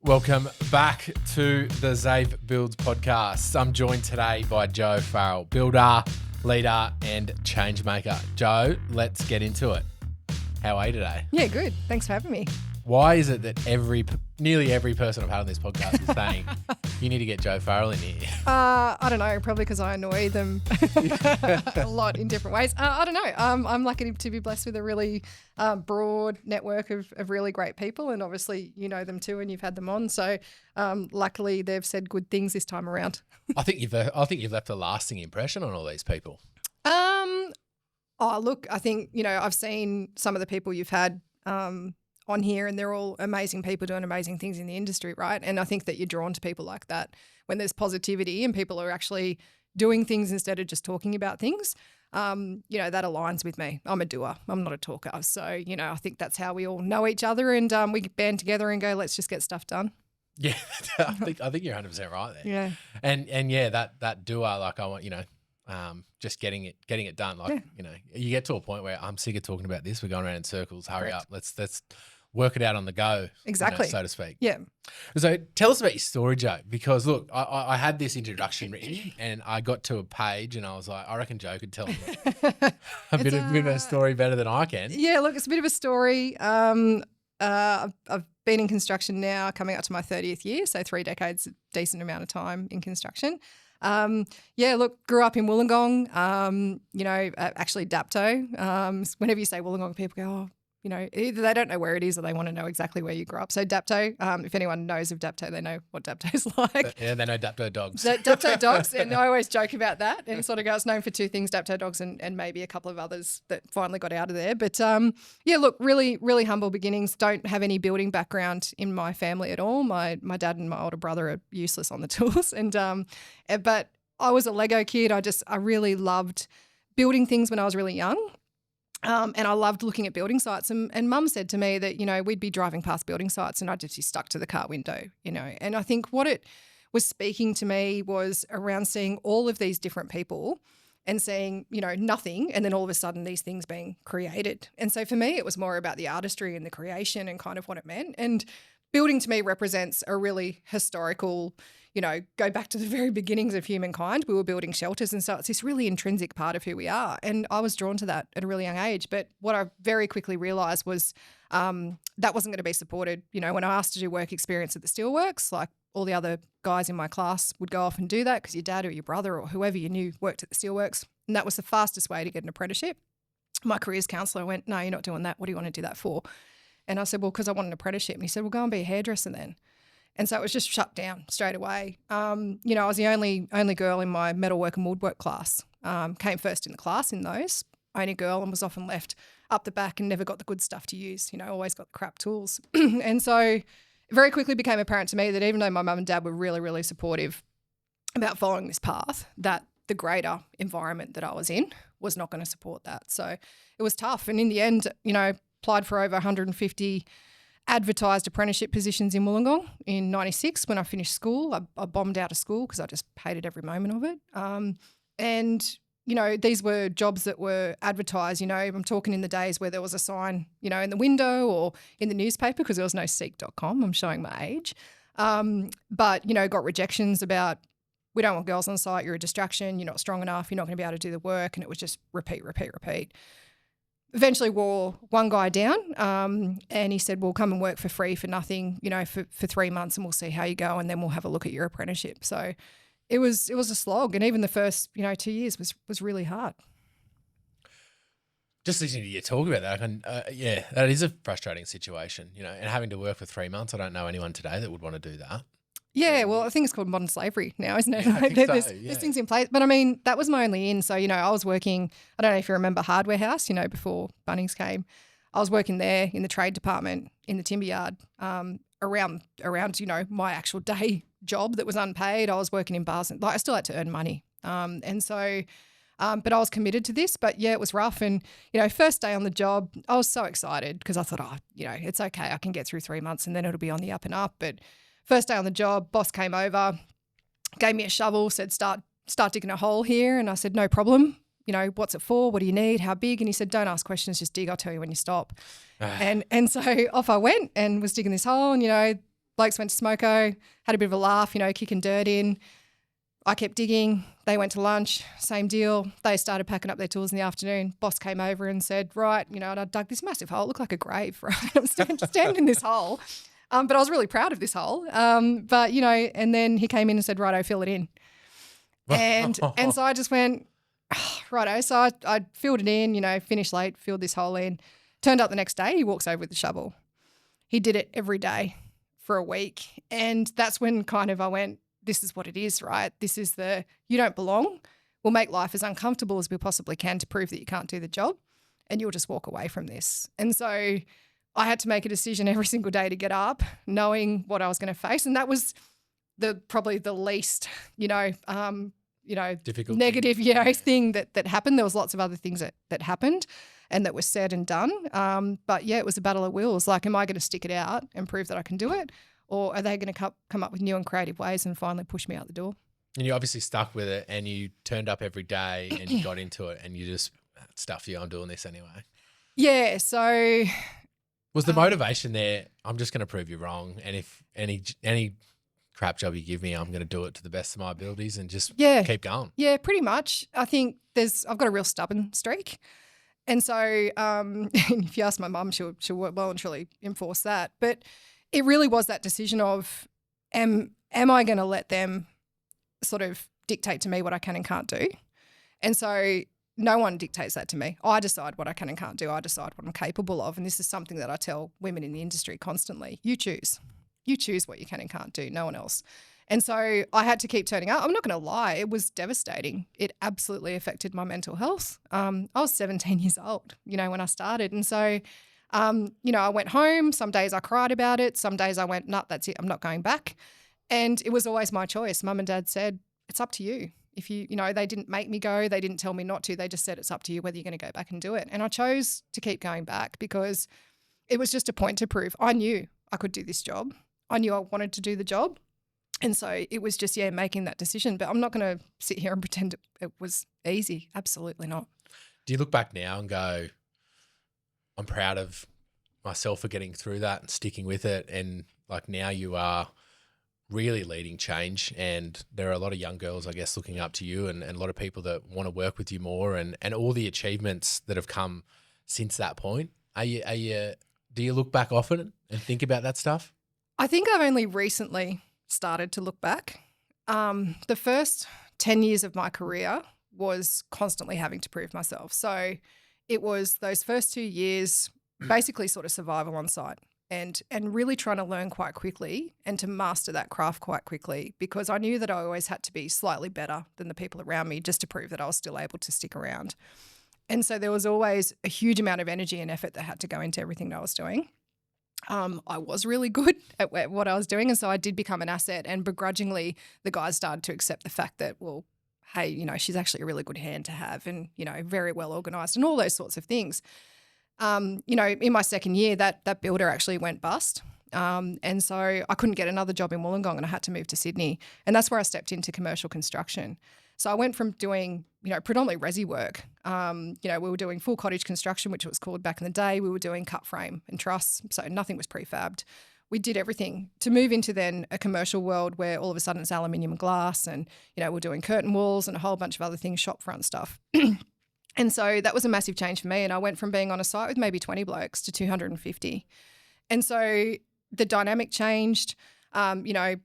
Welcome back to the Zave Builds podcast. I'm joined today by Joe Farrell, builder, leader, and change maker. Joe, let's get into it. How are you today? Yeah, good. Thanks for having me. Why is it that nearly every person I've had on this podcast is saying, you need to get Joe Farrell in here? I don't know. Probably because I annoy them a lot in different ways. I don't know. I'm lucky to be blessed with a really broad network of really great people, and obviously you know them too, and you've had them on. So luckily they've said good things this time around. I think you've left a lasting impression on all these people. Oh, look, I think I've seen some of the people you've had on here, and they're all amazing people doing amazing things in the industry, right? And I think that you're drawn to people like that when there's positivity and people are actually doing things instead of just talking about things. That aligns with me. I'm a doer. I'm not a talker. So, I think that's how we all know each other, and we band together and go, let's just get stuff done. Yeah, I think you're 100% right there. Yeah. And yeah, that doer, like I want, just getting it done. Like, you get to a point where I'm sick of talking about this. We're going around in circles. Hurry up. Let's work it out on the go. Exactly. So to speak. Yeah. So tell us about your story, Joe, because look, I had this introduction written and I got to a page and I was like, I reckon Joe could tell a bit of a story better than I can. Yeah, look, it's a bit of a story. I've been in construction now coming up to my 30th year, so 3 decades, decent amount of time in construction. Grew up in Wollongong, actually Dapto. Whenever you say Wollongong, people go, oh, either they don't know where it is or they want to know exactly where you grew up. So Dapto, if anyone knows of Dapto, they know what Dapto's like. Yeah, they know Dapto dogs. Dapto dogs, and I always joke about that and sort of go, it's known for two things, Dapto dogs and maybe a couple of others that finally got out of there. But really, really humble beginnings. Don't have any building background in my family at all. My dad and my older brother are useless on the tools. But I was a Lego kid. I really loved building things when I was really young. And I loved looking at building sites, and Mum said to me that, we'd be driving past building sites and I'd just be stuck to the car window, and I think what it was speaking to me was around seeing all of these different people and seeing, nothing, and then all of a sudden these things being created. And so for me, it was more about the artistry and the creation and kind of what it meant. And building to me represents a really historical, go back to the very beginnings of humankind. We were building shelters, and so it's this really intrinsic part of who we are. And I was drawn to that at a really young age. But what I very quickly realised was that wasn't going to be supported. When I asked to do work experience at the steelworks, like all the other guys in my class would go off and do that because your dad or your brother or whoever you knew worked at the steelworks. And that was the fastest way to get an apprenticeship. My careers counsellor went, no, you're not doing that. What do you want to do that for? And I said, well, because I want an apprenticeship. And he said, well, go and be a hairdresser then. And so it was just shut down straight away. I was the only girl in my metalwork and woodwork class. Came first in the class in those. Only girl, and was often left up the back and never got the good stuff to use. Always got the crap tools. And so it very quickly became apparent to me that even though my mum and dad were really, really supportive about following this path, that the greater environment that I was in was not going to support that. So it was tough. And in the end, applied for over 150 advertised apprenticeship positions in Wollongong in 96 when I finished school. I bombed out of school because I just hated every moment of it. These were jobs that were advertised, I'm talking in the days where there was a sign, in the window or in the newspaper because there was no seek.com. I'm showing my age. But got rejections about, we don't want girls on site, you're a distraction, you're not strong enough, you're not going to be able to do the work. And it was just repeat. Eventually wore one guy down and he said, well, come and work for free for nothing, for 3 months and we'll see how you go and then we'll have a look at your apprenticeship. So it was a slog, and even the first, 2 years was really hard. Just listening to you talk about that, that is a frustrating situation, and having to work for 3 months. I don't know anyone today that would want to do that. Yeah, well, I think it's called modern slavery now, isn't it? Yeah, I think there's things in place. But I mean, that was my only in. So, I was working, I don't know if you remember Hardware House, before Bunnings came. I was working there in the trade department in the timber yard around my actual day job that was unpaid. I was working in bars and I still had to earn money. But I was committed to this. But yeah, it was rough. And, first day on the job, I was so excited because I thought, it's okay. I can get through 3 months and then it'll be on the up and up. But first day on the job, boss came over, gave me a shovel, said, start digging a hole here. And I said, no problem. what's it for? What do you need? How big? And he said, don't ask questions, just dig. I'll tell you when you stop. and so off I went and was digging this hole and, blokes went to smoko, had a bit of a laugh, kicking dirt in. I kept digging. They went to lunch, same deal. They started packing up their tools in the afternoon. Boss came over and said, right, and I dug this massive hole. It looked like a grave, right? I'm standing in this hole. But I was really proud of this hole. And then he came in and said, righto, fill it in. And so I just went, righto. So I filled it in, finished late, filled this hole in. Turned up the next day, he walks over with the shovel. He did it every day for a week. And that's when kind of I went, this is what it is, right? This is you don't belong. We'll make life as uncomfortable as we possibly can to prove that you can't do the job, and you'll just walk away from this. And so I had to make a decision every single day to get up, knowing what I was going to face. And that was probably the least, difficult negative, thing that happened. There was lots of other things that happened and that were said and done. But yeah, it was a battle of wills. Like, am I going to stick it out and prove that I can do it? Or are they going to come up with new and creative ways and finally push me out the door? And you obviously stuck with it and you turned up every day and you got into it and you just stuff you, I'm doing this anyway. Yeah. So was the motivation there, I'm just going to prove you wrong, and if any crap job you give me, I'm going to do it to the best of my abilities and just keep going? Yeah, pretty much. I think I've got a real stubborn streak. And so if you ask my mum, she'll well and truly enforce that. But it really was that decision of, am I going to let them sort of dictate to me what I can and can't do? And so no one dictates that to me. I decide what I can and can't do. I decide what I'm capable of. And this is something that I tell women in the industry constantly. You choose. You choose what you can and can't do, no one else. And so I had to keep turning up. I'm not going to lie, it was devastating. It absolutely affected my mental health. I was 17 years old, when I started. And so I went home. Some days I cried about it. Some days I went, no, that's it. I'm not going back. And it was always my choice. Mum and Dad said, it's up to you. If they didn't make me go. They didn't tell me not to. They just said, it's up to you whether you're going to go back and do it. And I chose to keep going back because it was just a point to prove. I knew I could do this job. I knew I wanted to do the job. And so it was just, making that decision. But I'm not going to sit here and pretend it was easy. Absolutely not. Do you look back now and go, I'm proud of myself for getting through that and sticking with it, and like now you are really leading change, and there are a lot of young girls, I guess, looking up to you, and a lot of people that want to work with you more, and all the achievements that have come since that point? Do you look back often and think about that stuff? I think I've only recently started to look back. The first 10 years of my career was constantly having to prove myself. So it was those first 2 years basically sort of survival on site and really trying to learn quite quickly and to master that craft quite quickly, because I knew that I always had to be slightly better than the people around me just to prove that I was still able to stick around. And so there was always a huge amount of energy and effort that had to go into everything that I was doing. I was really good at what I was doing, and so I did become an asset, and begrudgingly the guys started to accept the fact that, well, hey, she's actually a really good hand to have, and, very well organised and all those sorts of things. In my second year, that builder actually went bust. And so I couldn't get another job in Wollongong and I had to move to Sydney. And that's where I stepped into commercial construction. So I went from doing, predominantly resi work. We were doing full cottage construction, which it was called back in the day. We were doing cut frame and truss. So nothing was prefabbed. We did everything to move into then a commercial world where all of a sudden it's aluminium and glass, and, we're doing curtain walls and a whole bunch of other things, shop front stuff. And so that was a massive change for me. And I went from being on a site with maybe 20 blokes to 250. And so the dynamic changed. I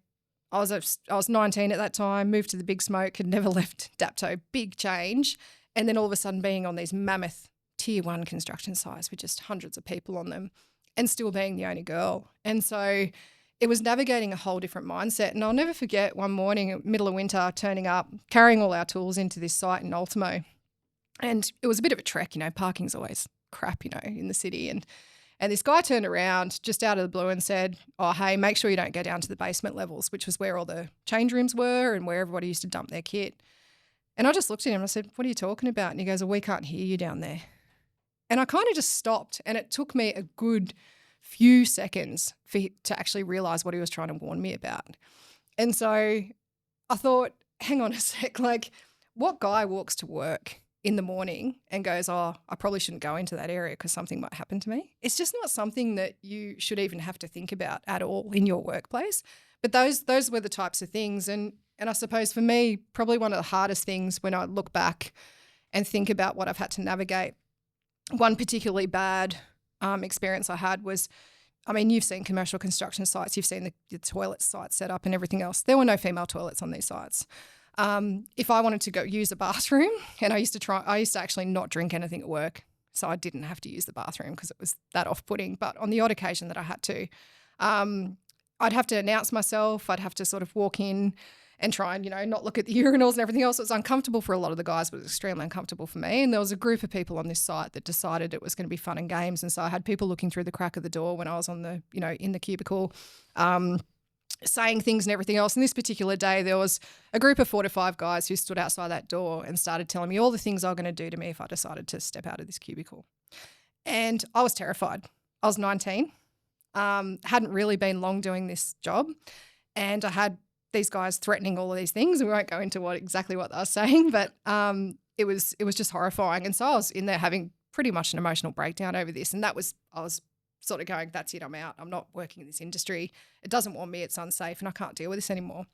was 19 at that time, moved to the big smoke, had never left Dapto, big change. And then all of a sudden being on these mammoth tier 1 construction sites with just hundreds of people on them and still being the only girl. And so it was navigating a whole different mindset. And I'll never forget one morning, middle of winter, turning up, carrying all our tools into this site in Ultimo. And it was a bit of a trek, parking's always crap, in the city. And this guy turned around just out of the blue and said, oh, hey, make sure you don't go down to the basement levels, which was where all the change rooms were and where everybody used to dump their kit. And I just looked at him and I said, what are you talking about? And he goes, well, we can't hear you down there. And I kind of just stopped, and it took me a good few seconds to actually realise what he was trying to warn me about. And so I thought, hang on a sec, what guy walks to work in the morning and goes, oh, I probably shouldn't go into that area because something might happen to me. It's just not something that you should even have to think about at all in your workplace. But those were the types of things. And I suppose for me, probably one of the hardest things when I look back and think about what I've had to navigate, one particularly bad experience I had was, I mean, you've seen commercial construction sites, you've seen the toilet site set up and everything else. There were no female toilets on these sites. If I wanted to go use a bathroom, and I used to actually not drink anything at work, so I didn't have to use the bathroom because it was that off-putting. But on the odd occasion that I had to, I'd have to announce myself. I'd have to sort of walk in and try and, not look at the urinals and everything else. It was uncomfortable for a lot of the guys, but it was extremely uncomfortable for me. And there was a group of people on this site that decided it was going to be fun and games. And so I had people looking through the crack of the door when I was on the, in the cubicle, saying things and everything else. And this particular day, there was a group of 4 to 5 guys who stood outside that door and started telling me all the things they were going to do to me if I decided to step out of this cubicle. And I was terrified. I was 19, hadn't really been long doing this job, and I had these guys threatening all of these things. We won't go into exactly what they were saying, but it was just horrifying. And so I was in there having pretty much an emotional breakdown over this. And I was sort of going, that's it, I'm out. I'm not working in this industry. It doesn't want me. It's unsafe and I can't deal with this anymore.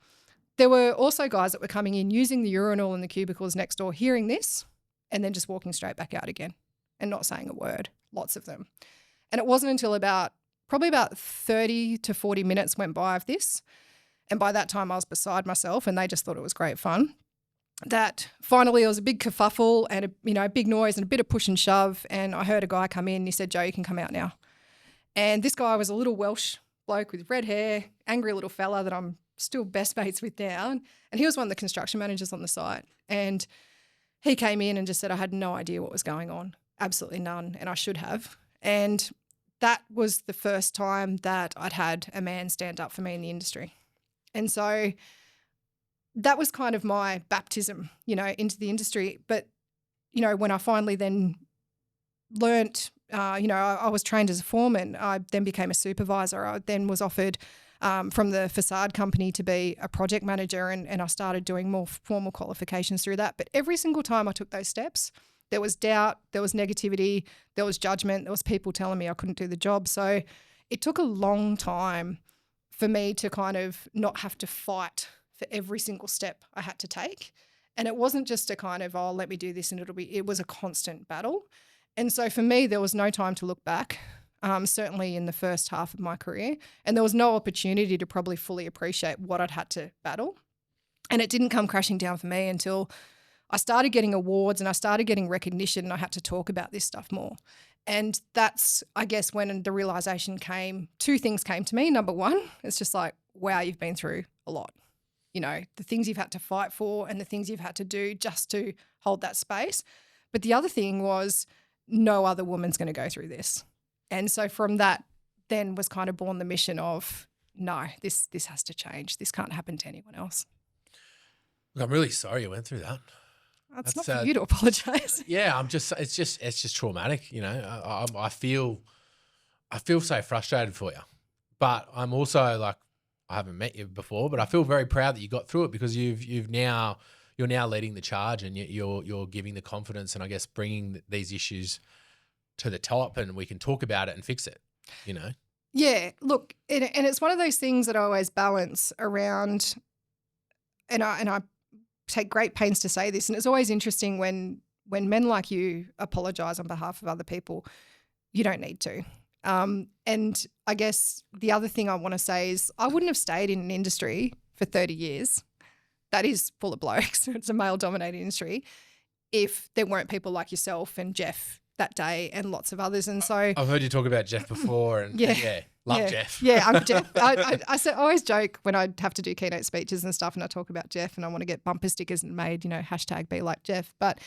There were also guys that were coming in using the urinal and the cubicles next door, hearing this, and then just walking straight back out again and not saying a word, lots of them. And it wasn't until probably about 30 to 40 minutes went by of this, and by that time I was beside myself and they just thought it was great fun, that finally there was a big kerfuffle and a big noise and a bit of push and shove, and I heard a guy come in and he said, "Joe, you can come out now." And this guy was a little Welsh bloke with red hair, angry little fella that I'm still best mates with now. And he was one of the construction managers on the site. And he came in and just said, I had no idea what was going on, absolutely none, and I should have. And that was the first time that I'd had a man stand up for me in the industry. And so that was kind of my baptism, into the industry. But, when I finally then learnt, I was trained as a foreman. I then became a supervisor. I then was offered from the facade company to be a project manager, and I started doing more formal qualifications through that. But every single time I took those steps, there was doubt, there was negativity, there was judgment, there was people telling me I couldn't do the job. So it took a long time for me to kind of not have to fight for every single step I had to take. And it wasn't just a kind of, let me do this and it was a constant battle. And so for me, there was no time to look back, certainly in the first half of my career. And there was no opportunity to probably fully appreciate what I'd had to battle. And it didn't come crashing down for me until I started getting awards and I started getting recognition, and I had to talk about this stuff more. And that's, I guess, when the realisation came, 2 things came to me. Number one, it's just like, wow, you've been through a lot. The things you've had to fight for and the things you've had to do just to hold that space. But the other thing was, no other woman's going to go through this. And so from that then was kind of born the mission of, no, this has to change. This can't happen to anyone else. Look, I'm really sorry you went through that. That's not for you to apologise. Yeah, it's just traumatic. I feel so frustrated for you, but I'm also like, I haven't met you before, but I feel very proud that you got through it, because you're now leading the charge, and you're giving the confidence, and I guess bringing these issues to the top, and we can talk about it and fix it. Yeah, look, and it's one of those things that I always balance around, and I take great pains to say this, and it's always interesting when men like you apologise on behalf of other people. You don't need to. And I guess the other thing I want to say is I wouldn't have stayed in an industry for 30 years that is full of blokes. It's a male-dominated industry. If there weren't people like yourself and Jeff that day and lots of others. And so I've heard you talk about Jeff before, and love Jeff. Yeah, I'm Jeff. I always joke when I have to do keynote speeches and stuff, and I talk about Jeff, and I want to get bumper stickers made, hashtag be like Jeff. But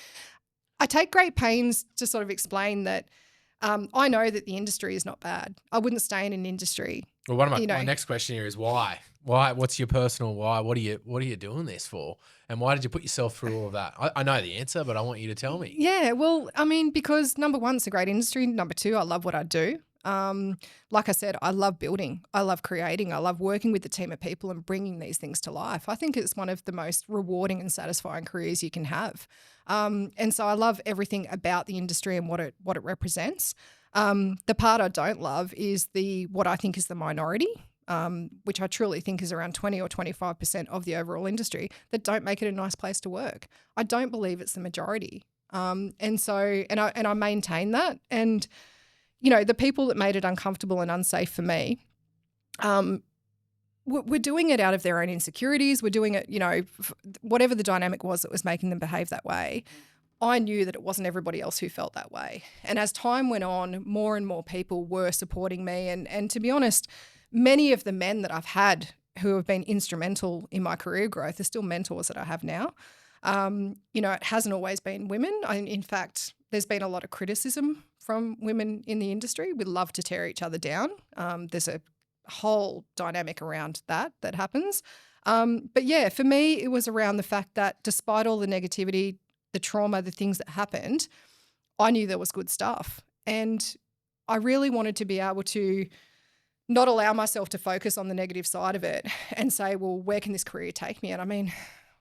I take great pains to sort of explain that I know that the industry is not bad. I wouldn't stay in an industry. Well, my next question here is why? Why? What's your personal why? What are you doing this for? And why did you put yourself through all of that? I know the answer, but I want you to tell me. Yeah, well, I mean, because number one, it's a great industry. Number two, I love what I do. Like I said, I love building. I love creating. I love working with a team of people and bringing these things to life. I think it's one of the most rewarding and satisfying careers you can have. And so I love everything about the industry and what it represents. The part I don't love is what I think is the minority, which I truly think is around 20 or 25% of the overall industry that don't make it a nice place to work. I don't believe it's the majority. And I maintain that. And, the people that made it uncomfortable and unsafe for me, we're doing it out of their own insecurities. We're doing it, whatever the dynamic was that was making them behave that way. I knew that it wasn't everybody else who felt that way. And as time went on, more and more people were supporting me. And to be honest, many of the men that I've had who have been instrumental in my career growth are still mentors that I have now. It hasn't always been women. In fact, there's been a lot of criticism from women in the industry. We love to tear each other down. There's a whole dynamic around that happens. But yeah, for me, it was around the fact that despite all the negativity, the trauma, the things that happened, I knew there was good stuff. And I really wanted to be able to not allow myself to focus on the negative side of it and say, well, where can this career take me? And I mean,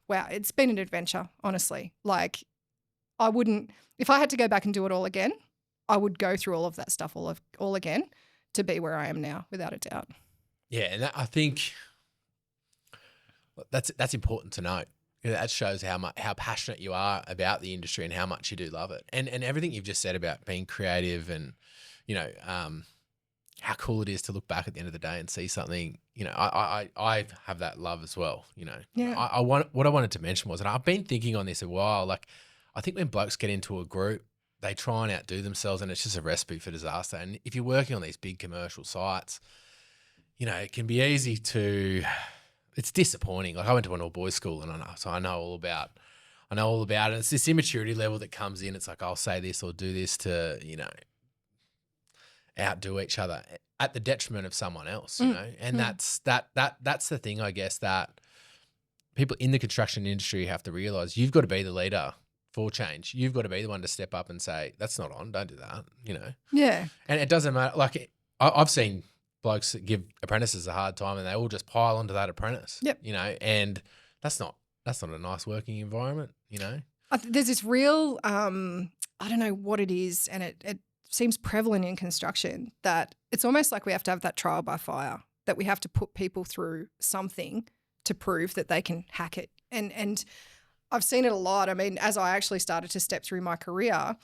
wow, it's been an adventure, honestly. Like, I wouldn't, if I had to go back and do it all again, I would go through all of that stuff all again to be where I am now, without a doubt. Yeah, and I think that's important to note. That shows how passionate you are about the industry and how much you do love it. And everything you've just said about being creative and, how cool it is to look back at the end of the day and see something, I have that love as well, Yeah. What I wanted to mention was, and I've been thinking on this a while, like I think when blokes get into a group, they try and outdo themselves and it's just a recipe for disaster. And if you're working on these big commercial sites, it can be easy to, it's disappointing. Like I went to an all boys school and I know all about it. It's this immaturity level that comes in. It's like, I'll say this or do this to, outdo each other at the detriment of someone else, and that's the thing, I guess, that people in the construction industry have to realize. You've got to be the leader for change. You've got to be the one to step up and say, that's not on, don't do that, Yeah. And it doesn't matter. Like I've seen blokes that give apprentices a hard time and they all just pile onto that apprentice, Yep. And that's not a nice working environment, There's this real, I don't know what it is, and it seems prevalent in construction that it's almost like we have to have that trial by fire, that we have to put people through something to prove that they can hack it. And I've seen it a lot. I mean, as I actually started to step through my career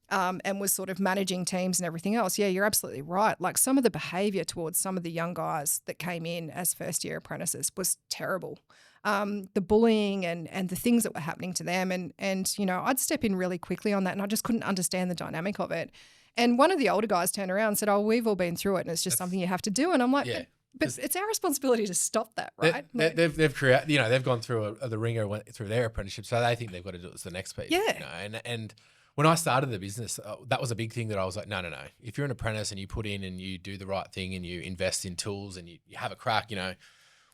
and was sort of managing teams and everything else, yeah, you're absolutely right. Like some of the behaviour towards some of the young guys that came in as first-year apprentices was terrible. The bullying and the things that were happening to them. And I'd step in really quickly on that and I just couldn't understand the dynamic of it. And one of the older guys turned around and said, oh, we've all been through it and it's just something you have to do. And I'm like, yeah. But it's our responsibility to stop that, right? They've created, they've gone through the ringer, went through their apprenticeship, so they think they've got to do it as the next piece. Yeah. And when I started the business, that was a big thing that I was like, no. If you're an apprentice and you put in and you do the right thing and you invest in tools and you have a crack,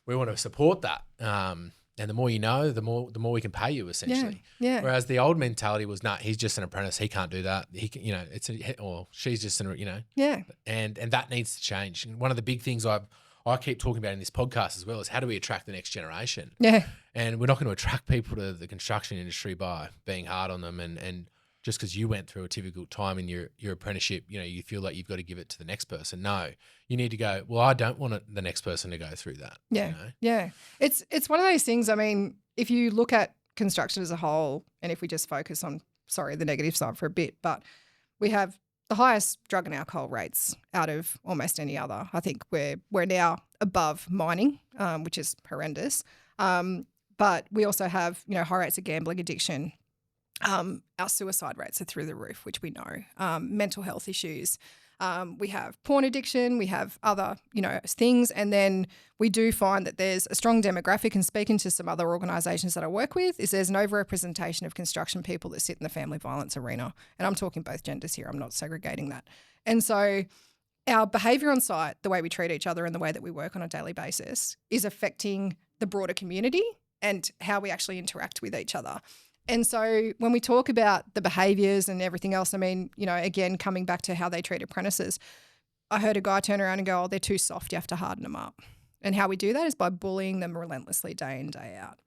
we want to support that. And the more you know, the more we can pay you, essentially. Yeah. Whereas the old mentality was, he's just an apprentice. He can't do that. He can, or she's just Yeah. And that needs to change. And one of the big things I keep talking about in this podcast as well is how do we attract the next generation? Yeah. And we're not going to attract people to the construction industry by being hard on them and just because you went through a difficult time in your apprenticeship, you feel like you've got to give it to the next person. No, you need to go, well, I don't want the next person to go through that. Yeah. Yeah. It's one of those things. I mean, if you look at construction as a whole, and if we just focus on, the negative side for a bit, but we have the highest drug and alcohol rates out of almost any other. I think we're now above mining, which is horrendous. But we also have, high rates of gambling addiction. Our suicide rates are through the roof, which we know. Mental health issues. We have porn addiction. We have other, things. And then we do find that there's a strong demographic, and speaking to some other organisations that I work with, is there's an overrepresentation of construction people that sit in the family violence arena. And I'm talking both genders here. I'm not segregating that. And so our behaviour on site, the way we treat each other and the way that we work on a daily basis is affecting the broader community and how we actually interact with each other. And so when we talk about the behaviours and everything else, I mean, again, coming back to how they treat apprentices, I heard a guy turn around and go, oh, they're too soft, you have to harden them up. And how we do that is by bullying them relentlessly day in, day out.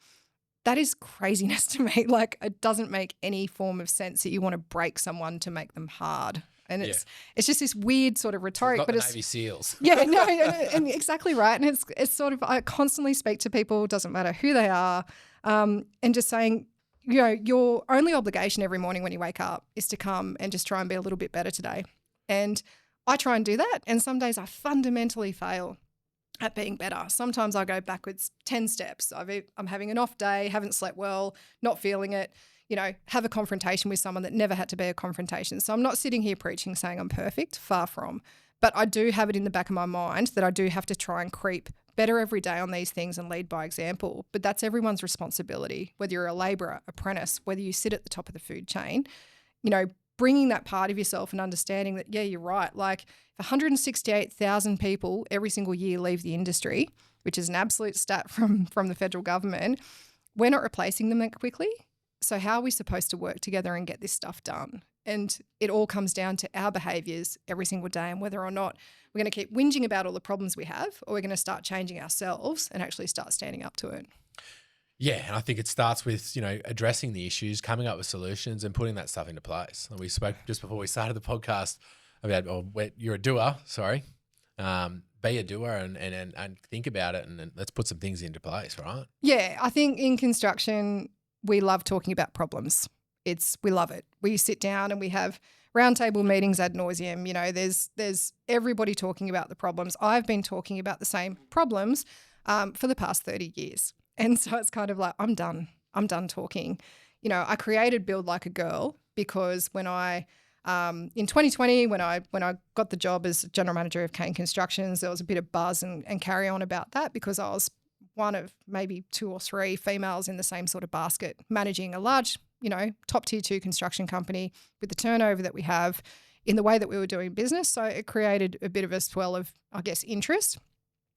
that is craziness to me. Like, it doesn't make any form of sense that you want to break someone to make them hard. And it's just this weird sort of rhetoric. Not but the it's Navy SEALs. Yeah, no, and exactly right. And it's sort of, I constantly speak to people, doesn't matter who they are, and just saying, you know, your only obligation every morning when you wake up is to come and just try and be a little bit better today. And I try and do that. And some days I fundamentally fail at being better. Sometimes I go backwards 10 steps. I'm having an off day, haven't slept well, not feeling it, you know, have a confrontation with someone that never had to be a confrontation. So I'm not sitting here preaching saying I'm perfect, far from. But I do have it in the back of my mind that I do have to try and creep better every day on these things and lead by example. But that's everyone's responsibility, whether you're a labourer, apprentice, whether you sit at the top of the food chain, you know, bringing that part of yourself and understanding that, yeah, you're right. Like, if 168,000 people every single year leave the industry, which is an absolute stat from the federal government, we're not replacing them that quickly. So how are we supposed to work together and get this stuff done? And it all comes down to our behaviours every single day and whether or not we're going to keep whinging about all the problems we have, or we're going to start changing ourselves and actually start standing up to it. Yeah, and I think it starts with, you know, addressing the issues, coming up with solutions and putting that stuff into place. And we spoke just before we started the podcast about, you're a doer, be a doer and think about it and let's put some things into place, right? Yeah, I think in construction we love talking about problems. We love it. We sit down and we have roundtable meetings ad nauseum. You know, there's everybody talking about the problems. I've been talking about the same problems for the past 30 years. And so it's kind of like, I'm done talking. You know, I created Build Like a Girl because when I, in 2020, when I got the job as general manager of Kane Constructions, there was a bit of buzz and carry on about that because I was one of maybe 2 or 3 females in the same sort of basket, managing a large, you know, top tier 2 construction company with the turnover that we have in the way that we were doing business. So it created a bit of a swell of, I guess, interest.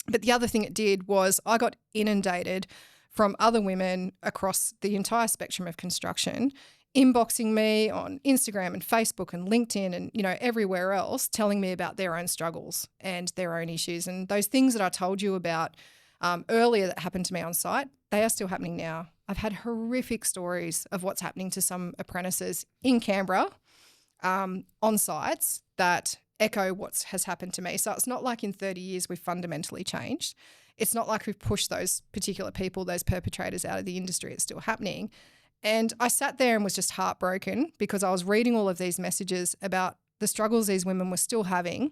But the other thing it did was I got inundated from other women across the entire spectrum of construction, inboxing me on Instagram and Facebook and LinkedIn and, you know, everywhere else, telling me about their own struggles and their own issues. And those things that I told you about earlier that happened to me on site, they are still happening now. I've had horrific stories of what's happening to some apprentices in Canberra on sites that echo what has happened to me. So it's not like in 30 years we've fundamentally changed. It's not like we've pushed those particular people, those perpetrators out of the industry. It's still happening. And I sat there and was just heartbroken because I was reading all of these messages about the struggles these women were still having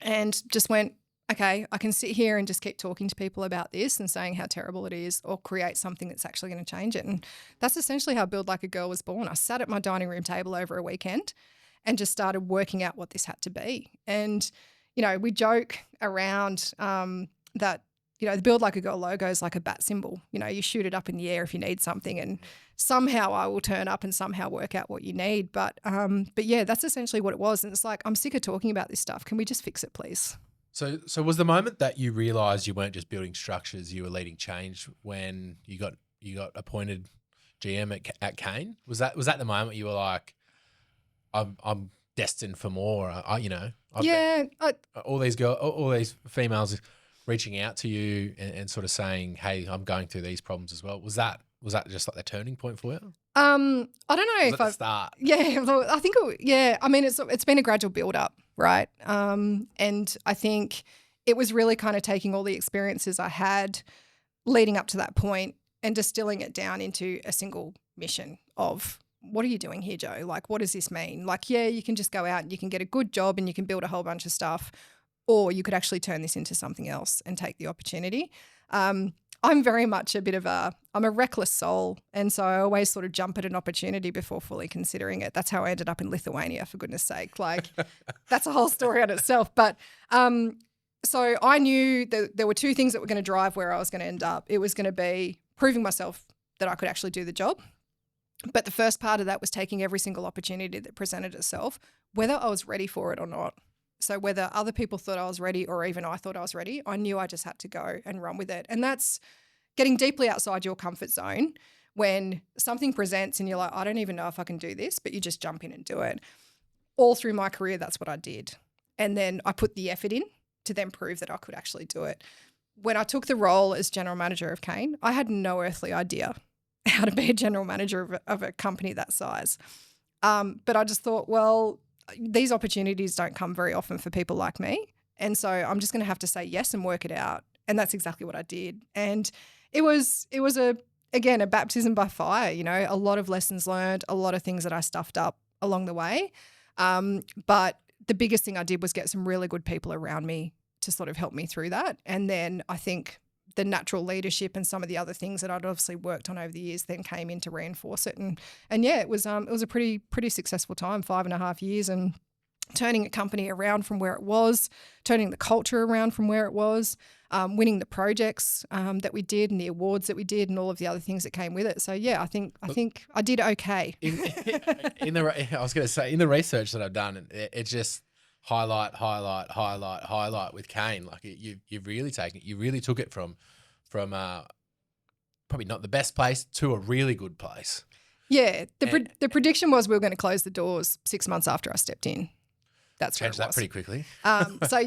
and just went, okay, I can sit here and just keep talking to people about this and saying how terrible it is or create something that's actually going to change it. And that's essentially how Build Like a Girl was born. I sat at my dining room table over a weekend and just started working out what this had to be. And, you know, we joke around that, you know, the Build Like a Girl logo is like a bat symbol. You know, you shoot it up in the air if you need something and somehow I will turn up and somehow work out what you need. But yeah, that's essentially what it was. And it's like, I'm sick of talking about this stuff. Can we just fix it, please? So was the moment that you realised you weren't just building structures, you were leading change when you got appointed GM at Kane? Was that the moment you were like, I'm destined for more? All these females reaching out to you and sort of saying, hey, I'm going through these problems as well. Was that just like the turning point for you? I don't know if I start. Yeah, I think I mean it's been a gradual build up, right? And I think it was really kind of taking all the experiences I had leading up to that point and distilling it down into a single mission of what are you doing here, Joe? Like, what does this mean? Like, yeah, you can just go out and you can get a good job and you can build a whole bunch of stuff, or you could actually turn this into something else and take the opportunity. I'm very much I'm a reckless soul. And so I always sort of jump at an opportunity before fully considering it. That's how I ended up in Lithuania, for goodness sake. Like, that's a whole story on itself. But so I knew that there were 2 things that were going to drive where I was going to end up. It was going to be proving myself that I could actually do the job. But the first part of that was taking every single opportunity that presented itself, whether I was ready for it or not. So whether other people thought I was ready or even I thought I was ready, I knew I just had to go and run with it. And that's getting deeply outside your comfort zone when something presents and you're like, I don't even know if I can do this, but you just jump in and do it. All through my career, that's what I did. And then I put the effort in to then prove that I could actually do it. When I took the role as general manager of Kane, I had no earthly idea how to be a general manager of a company that size. But I just thought, well, these opportunities don't come very often for people like me. And so I'm just going to have to say yes and work it out. And that's exactly what I did. And it was again, a baptism by fire, a lot of lessons learned, a lot of things that I stuffed up along the way. But the biggest thing I did was get some really good people around me to sort of help me through that. And then I think the natural leadership and some of the other things that I'd obviously worked on over the years then came in to reinforce it. And yeah, it was a pretty successful time, 5.5 years, and turning a company around from where it was, turning the culture around from where it was, winning the projects that we did and the awards that we did and all of the other things that came with it. So yeah, I think I did okay. I was going to say, in the research that I've done, it's just highlight with Kane. Like you've really taken it. You really took it from probably not the best place to a really good place. Yeah, the prediction was we were going to close the doors 6 months after I stepped in. That's where it was. Changed that pretty quickly. So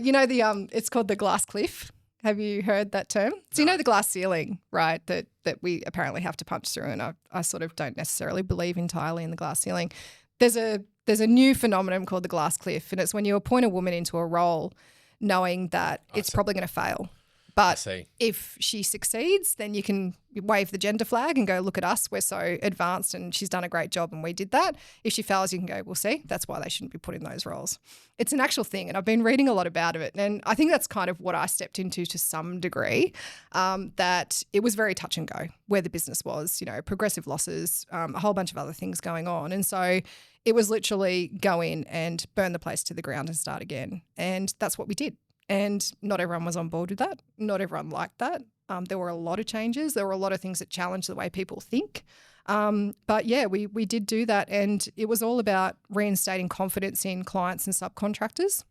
it's called the glass cliff. Have you heard that term? So the glass ceiling, right, that we apparently have to punch through, and I sort of don't necessarily believe entirely in the glass ceiling. There's a new phenomenon called the glass cliff, and it's when you appoint a woman into a role knowing that it's probably going to fail. But if she succeeds, then you can wave the gender flag and go, look at us, we're so advanced and she's done a great job and we did that. If she fails, you can go, well, see, that's why they shouldn't be put in those roles. It's an actual thing, and I've been reading a lot about it, and I think that's kind of what I stepped into to some degree, that it was very touch and go where the business was, progressive losses, a whole bunch of other things going on. And so it was literally go in and burn the place to the ground and start again. And that's what we did. And not everyone was on board with that. Not everyone liked that. There were a lot of changes. There were a lot of things that challenged the way people think. But yeah, we did do that. And it was all about reinstating confidence in clients and subcontractors.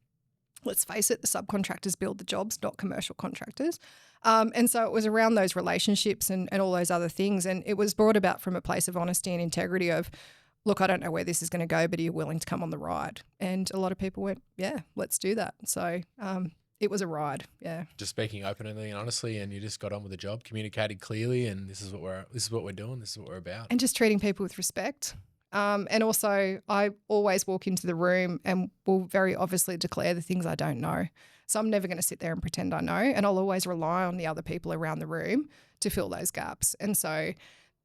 Let's face it, the subcontractors build the jobs, not commercial contractors. And so it was around those relationships and all those other things. And it was brought about from a place of honesty and integrity of, look, I don't know where this is going to go, but are you willing to come on the ride? And a lot of people went, yeah, let's do that. So it was a ride, yeah. Just speaking openly and honestly, and you just got on with the job, communicated clearly, and this is what we're doing, this is what we're about. And just treating people with respect. And also, I always walk into the room and will very obviously declare the things I don't know. So I'm never going to sit there and pretend I know, and I'll always rely on the other people around the room to fill those gaps. And so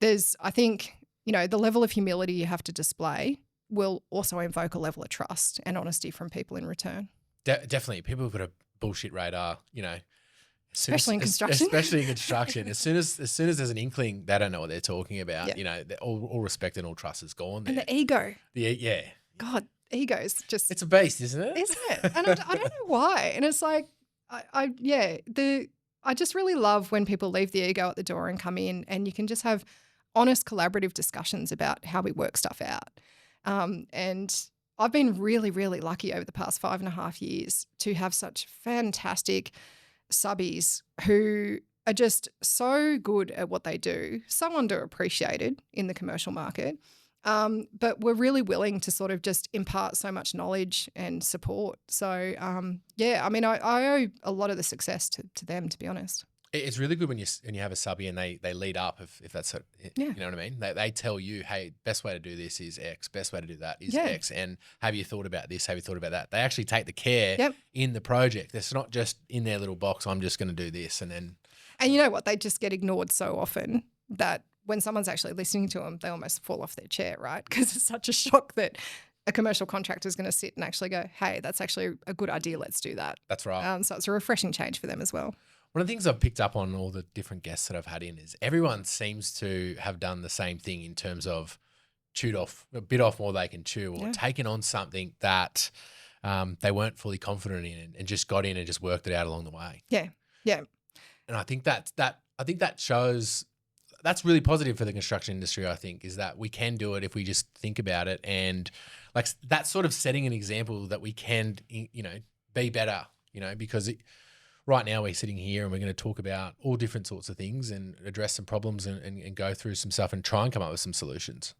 I think, the level of humility you have to display will also invoke a level of trust and honesty from people in return. Definitely. People have got a bullshit radar, especially in construction. As soon as there's an inkling, they don't know what they're talking about. Yeah. All respect and all trust is gone there. And the ego. Yeah. God, ego's just. It's a beast, isn't it? Isn't it? And I don't know why. And it's like, I just really love when people leave the ego at the door and come in, and you can just have honest, collaborative discussions about how we work stuff out. And I've been really, really lucky over the past 5.5 years to have such fantastic subbies who are just so good at what they do, so underappreciated in the commercial market, but we're really willing to sort of just impart so much knowledge and support. So, I owe a lot of the success to them, to be honest. It's really good when you have a subbie and they lead up, if that's you know what I mean? They tell you, hey, best way to do this is X, best way to do that is X, and have you thought about this, have you thought about that? They actually take the care in the project. It's not just in their little box, I'm just going to do this and then. And you know what? They just get ignored so often that when someone's actually listening to them, they almost fall off their chair, right? Because it's such a shock that a commercial contractor is going to sit and actually go, hey, that's actually a good idea, let's do that. That's right. So it's a refreshing change for them as well. One of the things I've picked up on all the different guests that I've had in is everyone seems to have done the same thing in terms of bit off more they can chew, or taken on something that they weren't fully confident in and just got in and just worked it out along the way. Yeah, yeah. And I think that shows that's really positive for the construction industry. I think is that we can do it if we just think about it, and like that's sort of setting an example that we can, be better, because. Right now we're sitting here and we're going to talk about all different sorts of things and address some problems and go through some stuff and try and come up with some solutions.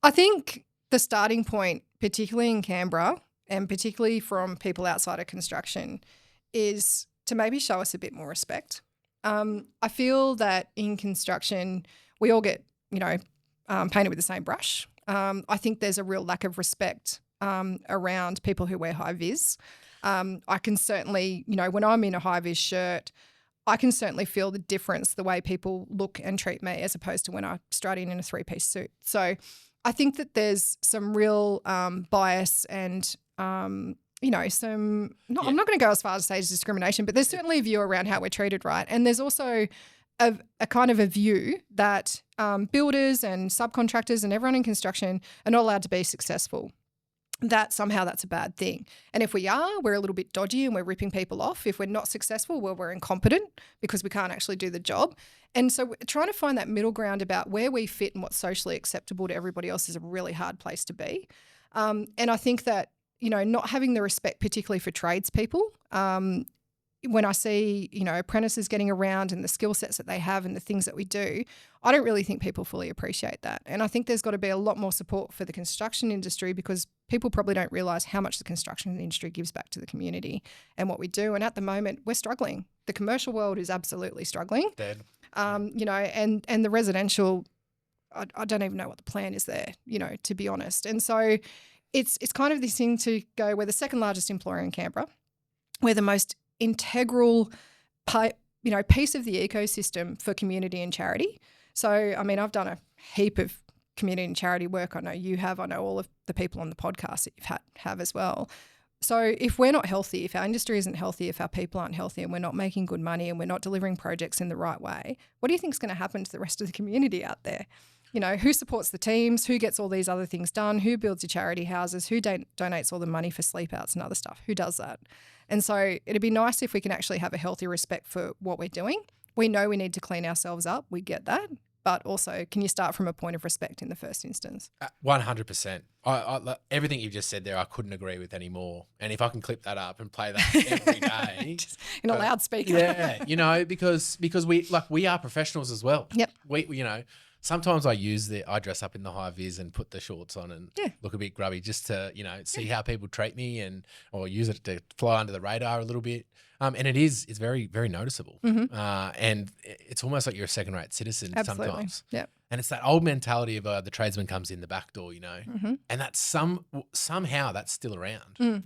I think the starting point, particularly in Canberra and particularly from people outside of construction, is to maybe show us a bit more respect. I feel that in construction we all get painted with the same brush. I think there's a real lack of respect around people who wear high vis. I can certainly, when I'm in a high vis shirt, I can certainly feel the difference, the way people look and treat me as opposed to when I strut in a 3-piece suit. So I think that there's some real bias and, I'm not going to go as far as to say it's discrimination, but there's certainly a view around how we're treated, right? And there's also a kind of a view that builders and subcontractors and everyone in construction are not allowed to be successful, that somehow that's a bad thing. And if we are, we're a little bit dodgy and we're ripping people off. If we're not successful, well, we're incompetent because we can't actually do the job. And so we're trying to find that middle ground about where we fit and what's socially acceptable to everybody else is a really hard place to be. And I think that, not having the respect, particularly for tradespeople, when I see, apprentices getting around and the skill sets that they have and the things that we do, I don't really think people fully appreciate that. And I think there's got to be a lot more support for the construction industry because people probably don't realise how much the construction industry gives back to the community and what we do. And at the moment, we're struggling. The commercial world is absolutely struggling. Dead. And the residential, I don't even know what the plan is there, to be honest. And so it's kind of this thing to go, we're the second largest employer in Canberra. We're the most integral piece of the ecosystem for community and charity. So, I've done a heap of community and charity work. I know you have. I know all of the people on the podcast that you've have as well. So if we're not healthy, if our industry isn't healthy, if our people aren't healthy and we're not making good money and we're not delivering projects in the right way, what do you think is going to happen to the rest of the community out there? Who supports the teams, who gets all these other things done, who builds your charity houses, who donates all the money for sleep outs and other stuff, who does that? And so it'd be nice if we can actually have a healthy respect for what we're doing. We know we need to clean ourselves up. We get that. But also, can you start from a point of respect in the first instance? 100%. I everything you've just said there, I couldn't agree with anymore. And if I can clip that up and play that every day. Just in a loudspeaker. Yeah, because we are professionals as well. Yep. Sometimes I dress up in the high vis and put the shorts on and look a bit grubby just to, see how people treat me or use it to fly under the radar a little bit. And it's very, very noticeable. Mm-hmm. And it's almost like you're a second-rate citizen sometimes. Yeah. And it's that old mentality of the tradesman comes in the back door, Mm-hmm. and that's somehow that's still around, Mm.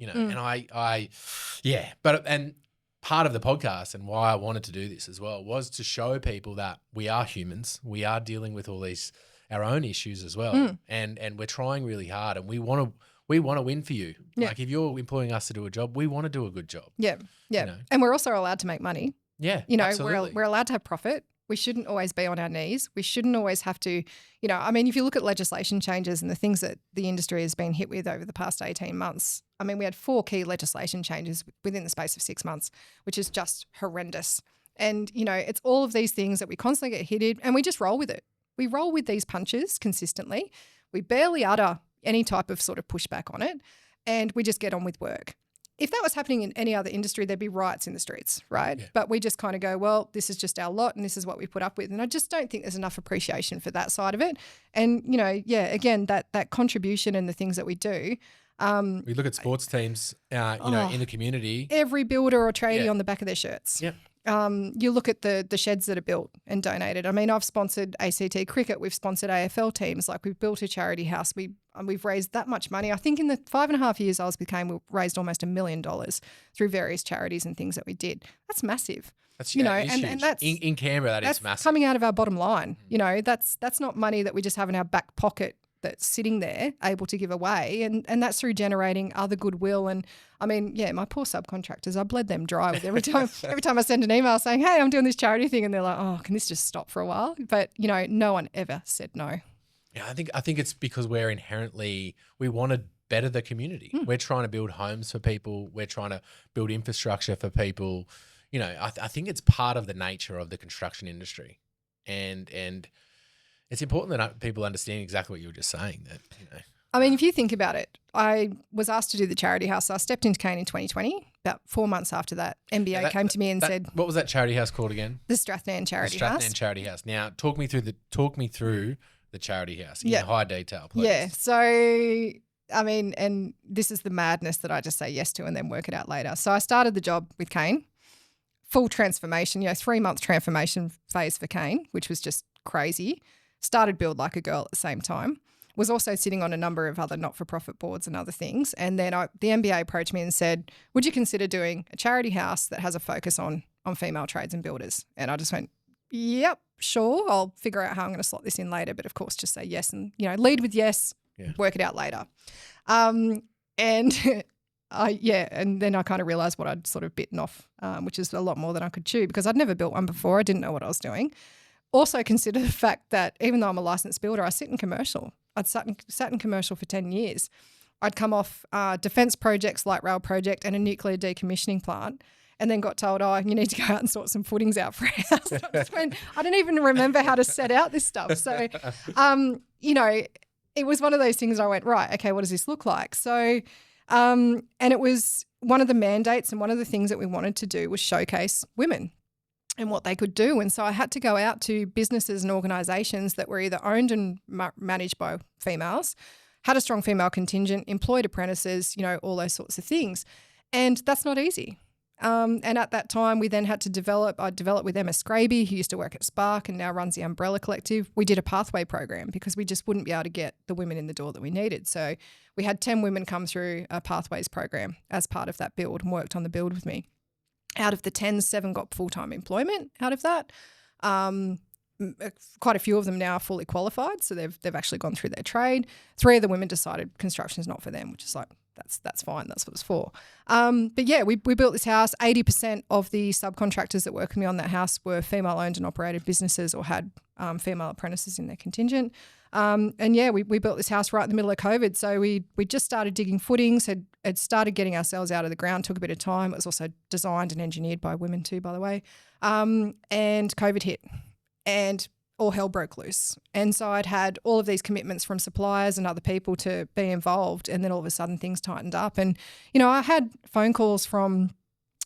and part of the podcast and why I wanted to do this as well was to show people that we are humans. We are dealing with all these our own issues as well, and we're trying really hard, and we want to win for you. Yeah. Like if you're employing us to do a job, we want to do a good job. Yeah, yeah, and we're also allowed to make money. Yeah, absolutely. We're allowed to have profit. We shouldn't always be on our knees. We shouldn't always have to, if you look at legislation changes and the things that the industry has been hit with over the past 18 months, we had 4 key legislation changes within the space of 6 months, which is just horrendous. And, it's all of these things that we constantly get hit and we just roll with it. We roll with these punches consistently. We barely utter any type of sort of pushback on it and we just get on with work. If that was happening in any other industry, there'd be riots in the streets, right? Yeah. But we just kind of go, well, this is just our lot and this is what we put up with. And I just don't think there's enough appreciation for that side of it. And, again, that contribution and the things that we do. We look at sports teams, in the community. Every builder or tradie on the back of their shirts. Yeah. You look at the sheds that are built and donated. I've sponsored ACT cricket. We've sponsored AFL teams. Like we've built a charity house. We've raised that much money. I think in the 5.5 years I was with Kane, we raised almost $1 million through various charities and things that we did. That's massive. That's huge. And that's in Canberra. That's massive. Coming out of our bottom line. That's not money that we just have in our back pocket that's sitting there able to give away, and that's through generating other goodwill. And my poor subcontractors, I bled them dry with every time I send an email saying, hey, I'm doing this charity thing, and they're like, oh, can this just stop for a while? But no one ever said no. Yeah, I think it's because we want to better the community. We're trying to build homes for people. We're trying to build infrastructure for people. I think it's part of the nature of the construction industry, and it's important that people understand exactly what you were just saying. If you think about it, I was asked to do the charity house. So I stepped into Kane in 2020. About 4 months after that, MBA came to me and said, "What was that charity house called again?" The Strathnairn Charity House. The Strathnairn Charity House. Now, talk me through the charity house in high detail, please. Yeah. So, and this is the madness that I just say yes to and then work it out later. So I started the job with Kane, full transformation. 3-month transformation phase for Kane, which was just crazy. started Build Like a Girl at the same time, was also sitting on a number of other not-for-profit boards and other things. And then the MBA approached me and said, would you consider doing a charity house that has a focus on female trades and builders? And I just went, yep, sure. I'll figure out how I'm going to slot this in later. But of course, just say yes and, lead with yes, work it out later. And and then I kind of realised what I'd sort of bitten off, which is a lot more than I could chew because I'd never built one before. I didn't know what I was doing. Also consider the fact that even though I'm a licensed builder, I sit in commercial. I'd sat in commercial for 10 years. I'd come off defence projects, light rail project and a nuclear decommissioning plant and then got told, you need to go out and sort some footings out for a house. I didn't even remember how to set out this stuff. So, it was one of those things I went, right, okay, what does this look like? So, and it was one of the mandates and one of the things that we wanted to do was showcase women and what they could do. And so I had to go out to businesses and organisations that were either owned and managed by females, had a strong female contingent, employed apprentices, all those sorts of things. And that's not easy. And at that time, we then had to I developed with Emma Scraby, who used to work at Spark and now runs the Umbrella Collective. We did a pathway program because we just wouldn't be able to get the women in the door that we needed. So we had 10 women come through a pathways program as part of that build and worked on the build with me. Out of the 10, 7 got full-time employment out of that. Quite a few of them now are fully qualified, so they've actually gone through their trade. 3 of the women decided construction is not for them, which is like, that's fine, that's what it's for. But yeah, we built this house. 80% of the subcontractors that worked with me on that house were female-owned and operated businesses or had female apprentices in their contingent. And yeah, we built this house right in the middle of COVID. So we just started digging footings, had started getting ourselves out of the ground, took a bit of time. It was also designed and engineered by women too, by the way. And COVID hit and all hell broke loose. And so I'd had all of these commitments from suppliers and other people to be involved. And then all of a sudden things tightened up. And, I had phone calls from,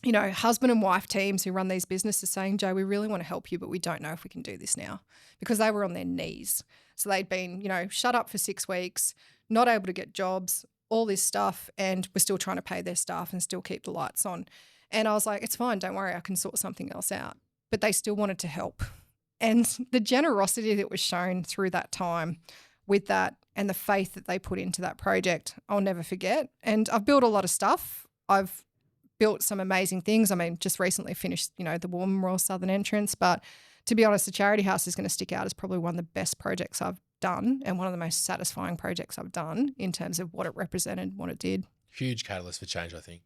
husband and wife teams who run these businesses saying, Jo, we really want to help you, but we don't know if we can do this now, because they were on their knees. So they'd been, shut up for 6 weeks, not able to get jobs, all this stuff, and we're still trying to pay their staff and still keep the lights on. And I was like, it's fine, don't worry, I can sort something else out. But they still wanted to help. And the generosity that was shown through that time with that and the faith that they put into that project, I'll never forget. And I've built a lot of stuff. I've built some amazing things. I mean, just recently finished, the Warm Royal Southern Entrance. But to be honest, the charity house is going to stick out as probably one of the best projects I've done and one of the most satisfying projects I've done in terms of what it represented, what it did. Huge catalyst for change, I think.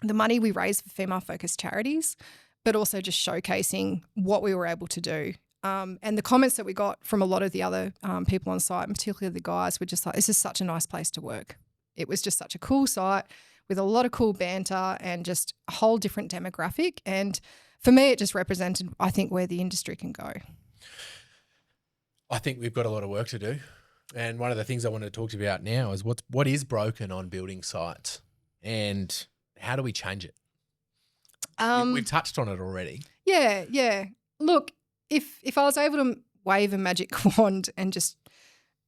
The money we raised for female-focused charities, but also just showcasing what we were able to do. And the comments that we got from a lot of the other people on site, particularly the guys, were just like, this is such a nice place to work. It was just such a cool site with a lot of cool banter and just a whole different demographic. And for me, it just represented, I think, where the industry can go. I think we've got a lot of work to do. And one of the things I want to talk to you about now is what is broken on building sites and how do we change it? We've touched on it already. Yeah. Look, if I was able to wave a magic wand and just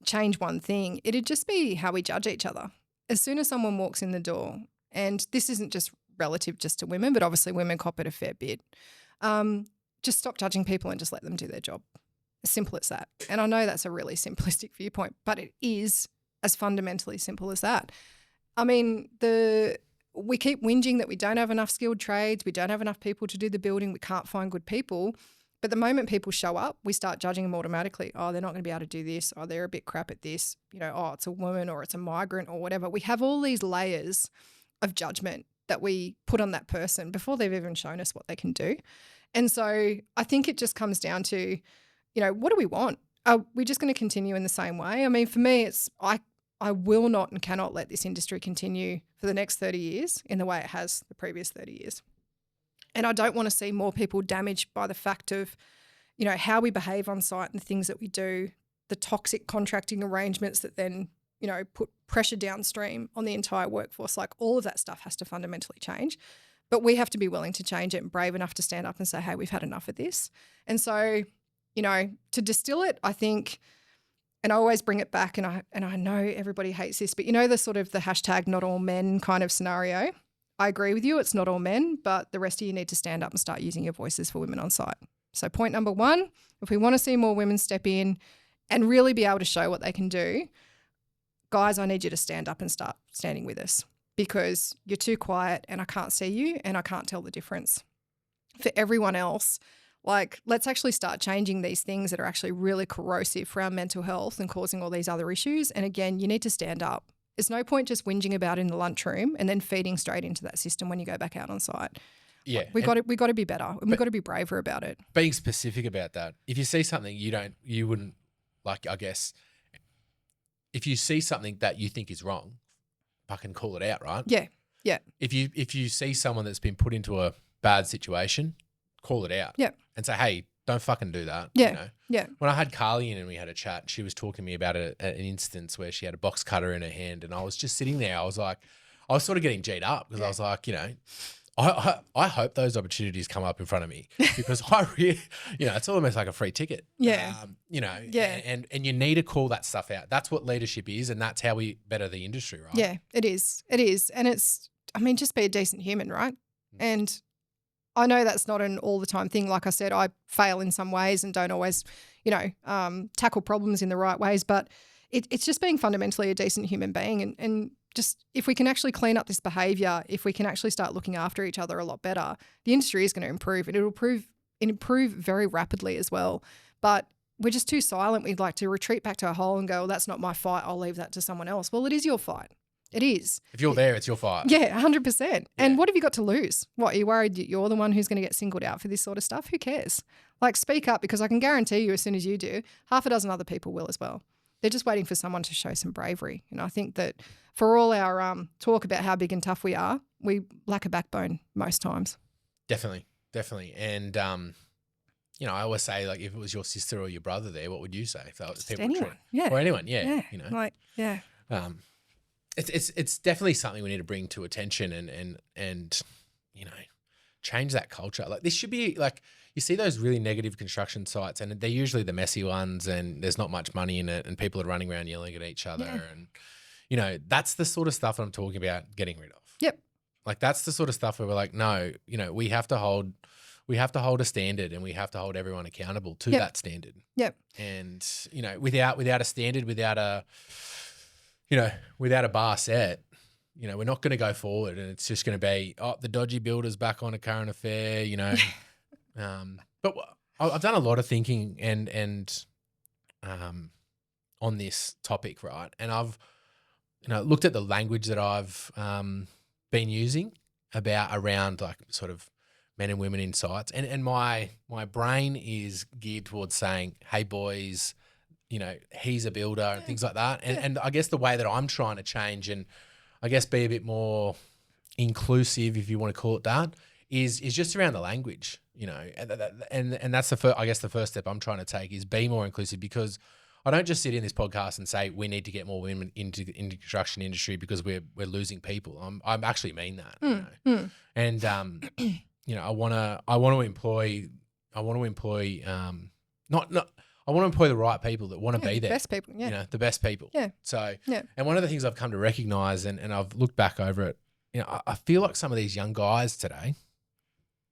change one thing, it'd just be how we judge each other. As soon as someone walks in the door, and this isn't just relative just to women, but obviously women cop it a fair bit, just stop judging people and just let them do their job. As simple as that. And I know that's a really simplistic viewpoint, but it is as fundamentally simple as that. I mean, we keep whinging that we don't have enough skilled trades, we don't have enough people to do the building, we can't find good people. But the moment people show up, we start judging them automatically. Oh, they're not going to be able to do this. Oh, they're a bit crap at this. Oh, it's a woman or it's a migrant or whatever. We have all these layers of judgment that we put on that person before they've even shown us what they can do. And so I think it just comes down to, what do we want? Are we just going to continue in the same way? I mean, for me, I will not and cannot let this industry continue for the next 30 years in the way it has the previous 30 years. And I don't want to see more people damaged by the fact of, how we behave on site and the things that we do, the toxic contracting arrangements that then, put pressure downstream on the entire workforce. Like all of that stuff has to fundamentally change. But we have to be willing to change it and brave enough to stand up and say, hey, we've had enough of this. And so, to distill it, I think, and I always bring it back, and I know everybody hates this, but the sort of the hashtag not all men kind of scenario. I agree with you, it's not all men, but the rest of you need to stand up and start using your voices for women on site. So point number 1, if we want to see more women step in and really be able to show what they can do, guys, I need you to stand up and start standing with us, because you're too quiet and I can't see you and I can't tell the difference. For everyone else, like, let's actually start changing these things that are actually really corrosive for our mental health and causing all these other issues. And again, you need to stand up. There's no point just whinging about it in the lunchroom and then feeding straight into that system when you go back out on site. Yeah. We got to be better, and we've got to be braver about it. Being specific about that. If you see something you wouldn't like, I guess, if you see something that you think is wrong, fucking call it out, right? Yeah. Yeah. If you see someone that's been put into a bad situation, call it out. Yeah. And say, hey, don't fucking do that. Yeah. You know? Yeah. When I had Carly in and we had a chat, she was talking to me about an instance where she had a box cutter in her hand, and I was just sitting there. I was sort of getting G'd up because I was like, you know, I hope those opportunities come up in front of me, because I really, you know, it's almost like a free ticket. Yeah. You know, yeah. And you need to call that stuff out. That's what leadership is, and that's how we better the industry, right? Yeah, it is. It is. And it's, I mean, just be a decent human, right? And I know that's not an all the time thing. Like I said, I fail in some ways and don't always, you know, tackle problems in the right ways, but it's just being fundamentally a decent human being. And just, if we can actually clean up this behaviour, if we can actually start looking after each other a lot better, the industry is going to improve, and it'll improve very rapidly as well. But we're just too silent. We'd like to retreat back to a hole and go, well, that's not my fight, I'll leave that to someone else. Well, it is your fight. It is. If you're there, it's your fight. Yeah, 100%. And what have you got to lose? What, are you worried that you're the one who's going to get singled out for this sort of stuff? Who cares? Like, speak up, because I can guarantee you, as soon as you do, half a dozen other people will as well. They're just waiting for someone to show some bravery. And I think that for all our talk about how big and tough we are, we lack a backbone most times. Definitely. And, you know, I always say, like, if it was your sister or your brother there, what would you say? If that was people anyone. Yeah. Or anyone, yeah. You know. Like, yeah. It's definitely something we need to bring to attention and you know, change that culture. Like, this should be like, you see those really negative construction sites, and they're usually the messy ones, and there's not much money in it, and people are running around yelling at each other. Yeah. And, you know, that's the sort of stuff I'm talking about getting rid of. Yep. Like, that's the sort of stuff where we're like, no, you know, we have to hold a standard, and we have to hold everyone accountable to that standard. Yep. And, you know, without a standard, without a bar set, you know, we're not going to go forward, and it's just going to be, the dodgy builder's back on a current affair, you know. But I've done a lot of thinking and on this topic, right? And I've, you know, looked at the language that I've been using around like sort of men and women in sites, and my brain is geared towards saying, hey boys, you know, he's a builder and things like that. And I guess the way that I'm trying to change and I guess be a bit more inclusive, if you want to call it that, is just around the language, you know, and that's the first step I'm trying to take is be more inclusive, because I don't just sit in this podcast and say we need to get more women into the construction industry because we're losing people. I actually mean that, you know? And you know, I want to employ I want to employ the right people that want to be there. Best people, you know, the best people. Yeah. So, and one of the things I've come to recognize, and I've looked back over it, you know, I feel like some of these young guys today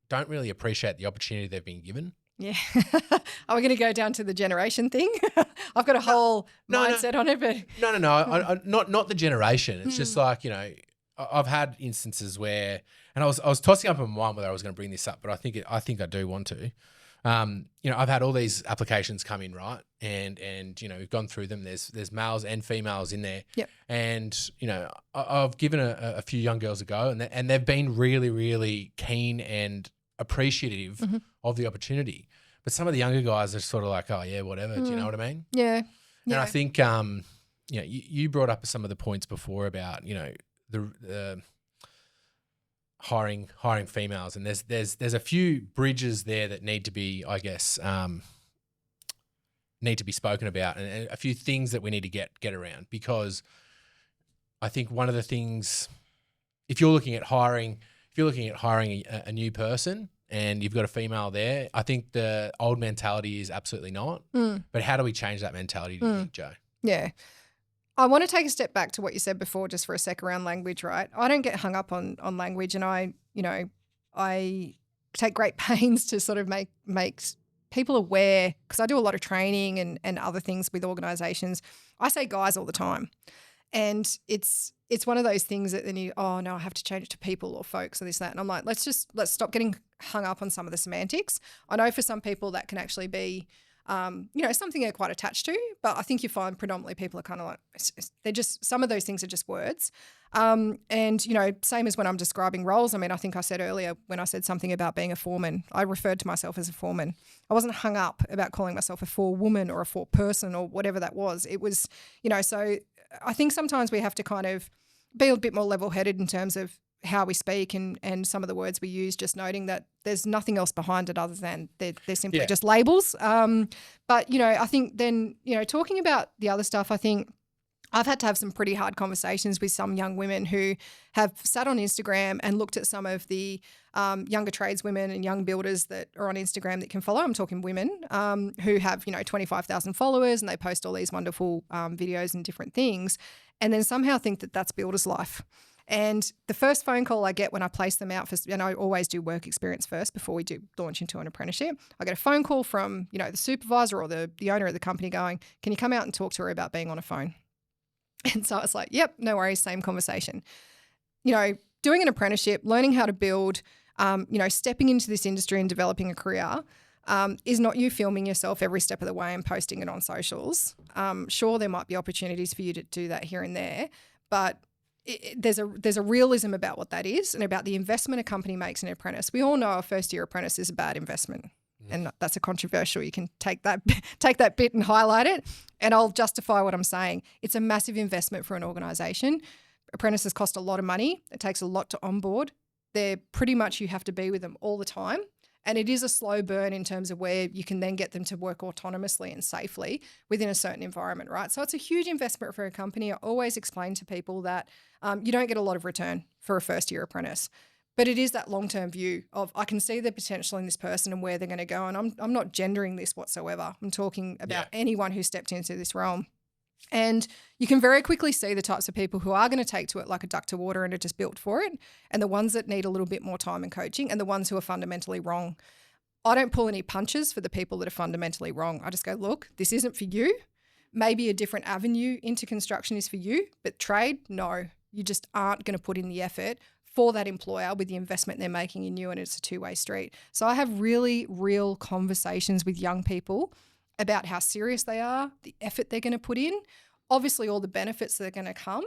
don't really appreciate the opportunity they've been given. Yeah. Are we going to go down to the generation thing? I've got a whole mindset on it, but no. Not the generation. It's just like, you know, I've had instances where, and I was tossing up in one whether I was going to bring this up, but I think I do want to. You know, I've had all these applications come in, right? And you know, we've gone through them. There's males and females in there. Yep. And you know, I've given a few young girls a go, and they've been really, really keen and appreciative of the opportunity. But some of the younger guys are sort of like, oh yeah, whatever. Do you know what I mean? Yeah. And I think, you know, you brought up some of the points before about, you know, the hiring females, and there's a few bridges there that need to be, I guess, need to be spoken about, and a few things that we need to get around, because I think one of the things, if you're looking at hiring a new person and you've got a female there, I think the old mentality is absolutely not. But how do we change that mentality, do you think, Joe? Yeah. I want to take a step back to what you said before just for a sec around language, right? I don't get hung up on language, and I take great pains to sort of make people aware, because I do a lot of training and other things with organisations. I say guys all the time. And it's one of those things that then oh no, I have to change it to people or folks or this, that. And I'm like, let's stop getting hung up on some of the semantics. I know for some people that can actually be, something they're quite attached to, but I think you find predominantly people are kind of like, they're just, some of those things are just words. And, same as when I'm describing roles. I mean, I think I said earlier when I said something about being a foreman, I referred to myself as a foreman. I wasn't hung up about calling myself a forewoman or a foreperson or whatever that was. It was, so I think sometimes we have to kind of be a bit more level-headed in terms of how we speak and some of the words we use, just noting that there's nothing else behind it other than they're simply just labels. But, I think then, talking about the other stuff, I think I've had to have some pretty hard conversations with some young women who have sat on Instagram and looked at some of the younger tradeswomen and young builders that are on Instagram that can follow. I'm talking women who have, 25,000 followers and they post all these wonderful videos and different things, and then somehow think that that's builder's life. And the first phone call I get when I place them out and I always do work experience first before we do launch into an apprenticeship, I get a phone call from, the supervisor or the owner of the company going, can you come out and talk to her about being on a phone? And so it's like, yep, no worries, same conversation. Doing an apprenticeship, learning how to build, stepping into this industry and developing a career is not you filming yourself every step of the way and posting it on socials. Sure, there might be opportunities for you to do that here and there, but there's a realism about what that is and about the investment a company makes in an apprentice. We all know a first-year apprentice is a bad investment. And that's a controversial. You can take that bit and highlight it, and I'll justify what I'm saying. It's a massive investment for an organisation. Apprentices cost a lot of money. It takes a lot to onboard. They're pretty much, you have to be with them all the time. And it is a slow burn in terms of where you can then get them to work autonomously and safely within a certain environment, right? So it's a huge investment for a company. I always explain to people that you don't get a lot of return for a first-year apprentice. But it is that long-term view of I can see the potential in this person and where they're going to go. And I'm not gendering this whatsoever. I'm talking about anyone who stepped into this realm. And you can very quickly see the types of people who are going to take to it like a duck to water and are just built for it, and the ones that need a little bit more time and coaching, and the ones who are fundamentally wrong. I don't pull any punches for the people that are fundamentally wrong. I just go, look, this isn't for you. Maybe a different avenue into construction is for you, but trade, no. You just aren't going to put in the effort for that employer with the investment they're making in you, and it's a two-way street. So I have really real conversations with young people about how serious they are, the effort they're going to put in, obviously all the benefits that are going to come.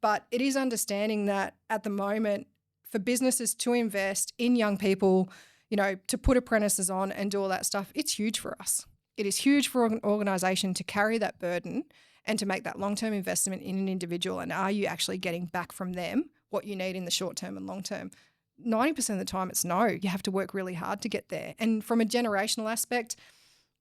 But it is understanding that at the moment for businesses to invest in young people, to put apprentices on and do all that stuff, it's huge for us. It is huge for an organisation to carry that burden and to make that long-term investment in an individual. And are you actually getting back from them what you need in the short term and long term? 90% of the time it's no. You have to work really hard to get there. And from a generational aspect,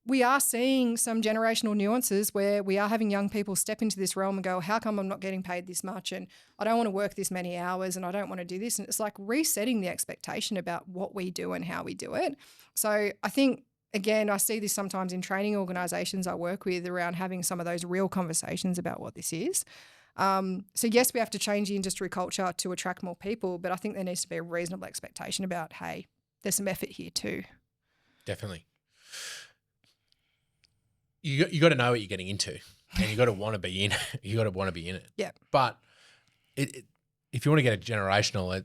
we are seeing some generational nuances where we are having young people step into this realm and go, how come I'm not getting paid this much? And I don't want to work this many hours and I don't want to do this. And it's like resetting the expectation about what we do and how we do it. So I think, again, I see this sometimes in training organisations I work with around having some of those real conversations about what this is. So yes, we have to change the industry culture to attract more people, but I think there needs to be a reasonable expectation about, hey, there's some effort here too. Definitely. You got to know what you're getting into, and you got to want to be in. You got to want to be in it. Yeah. But if you want to get a generational,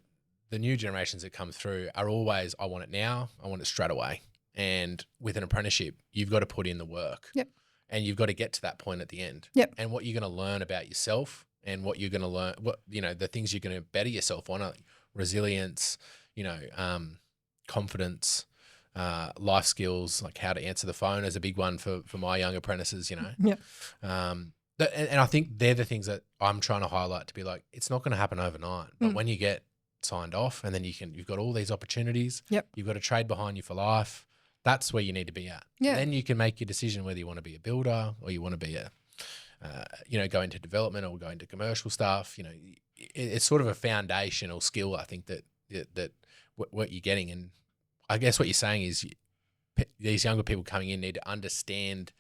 the new generations that come through are always, I want it now. I want it straight away. And with an apprenticeship, you've got to put in the work. Yep. And you've got to get to that point at the end. Yep. And what you're going to learn about yourself and what you're going to learn, the things you're going to better yourself on, like resilience, confidence, life skills, like how to answer the phone is a big one for my young apprentices, Yep. And I think they're the things that I'm trying to highlight to be like, it's not going to happen overnight, but when you get signed off and then you've got all these opportunities, Yep. you've got a trade behind you for life. That's where you need to be at. Yeah. And then you can make your decision whether you want to be a builder or you want to be go into development or go into commercial stuff. It's sort of a foundational skill, I think, that what you're getting. And I guess what you're saying is these younger people coming in need to understand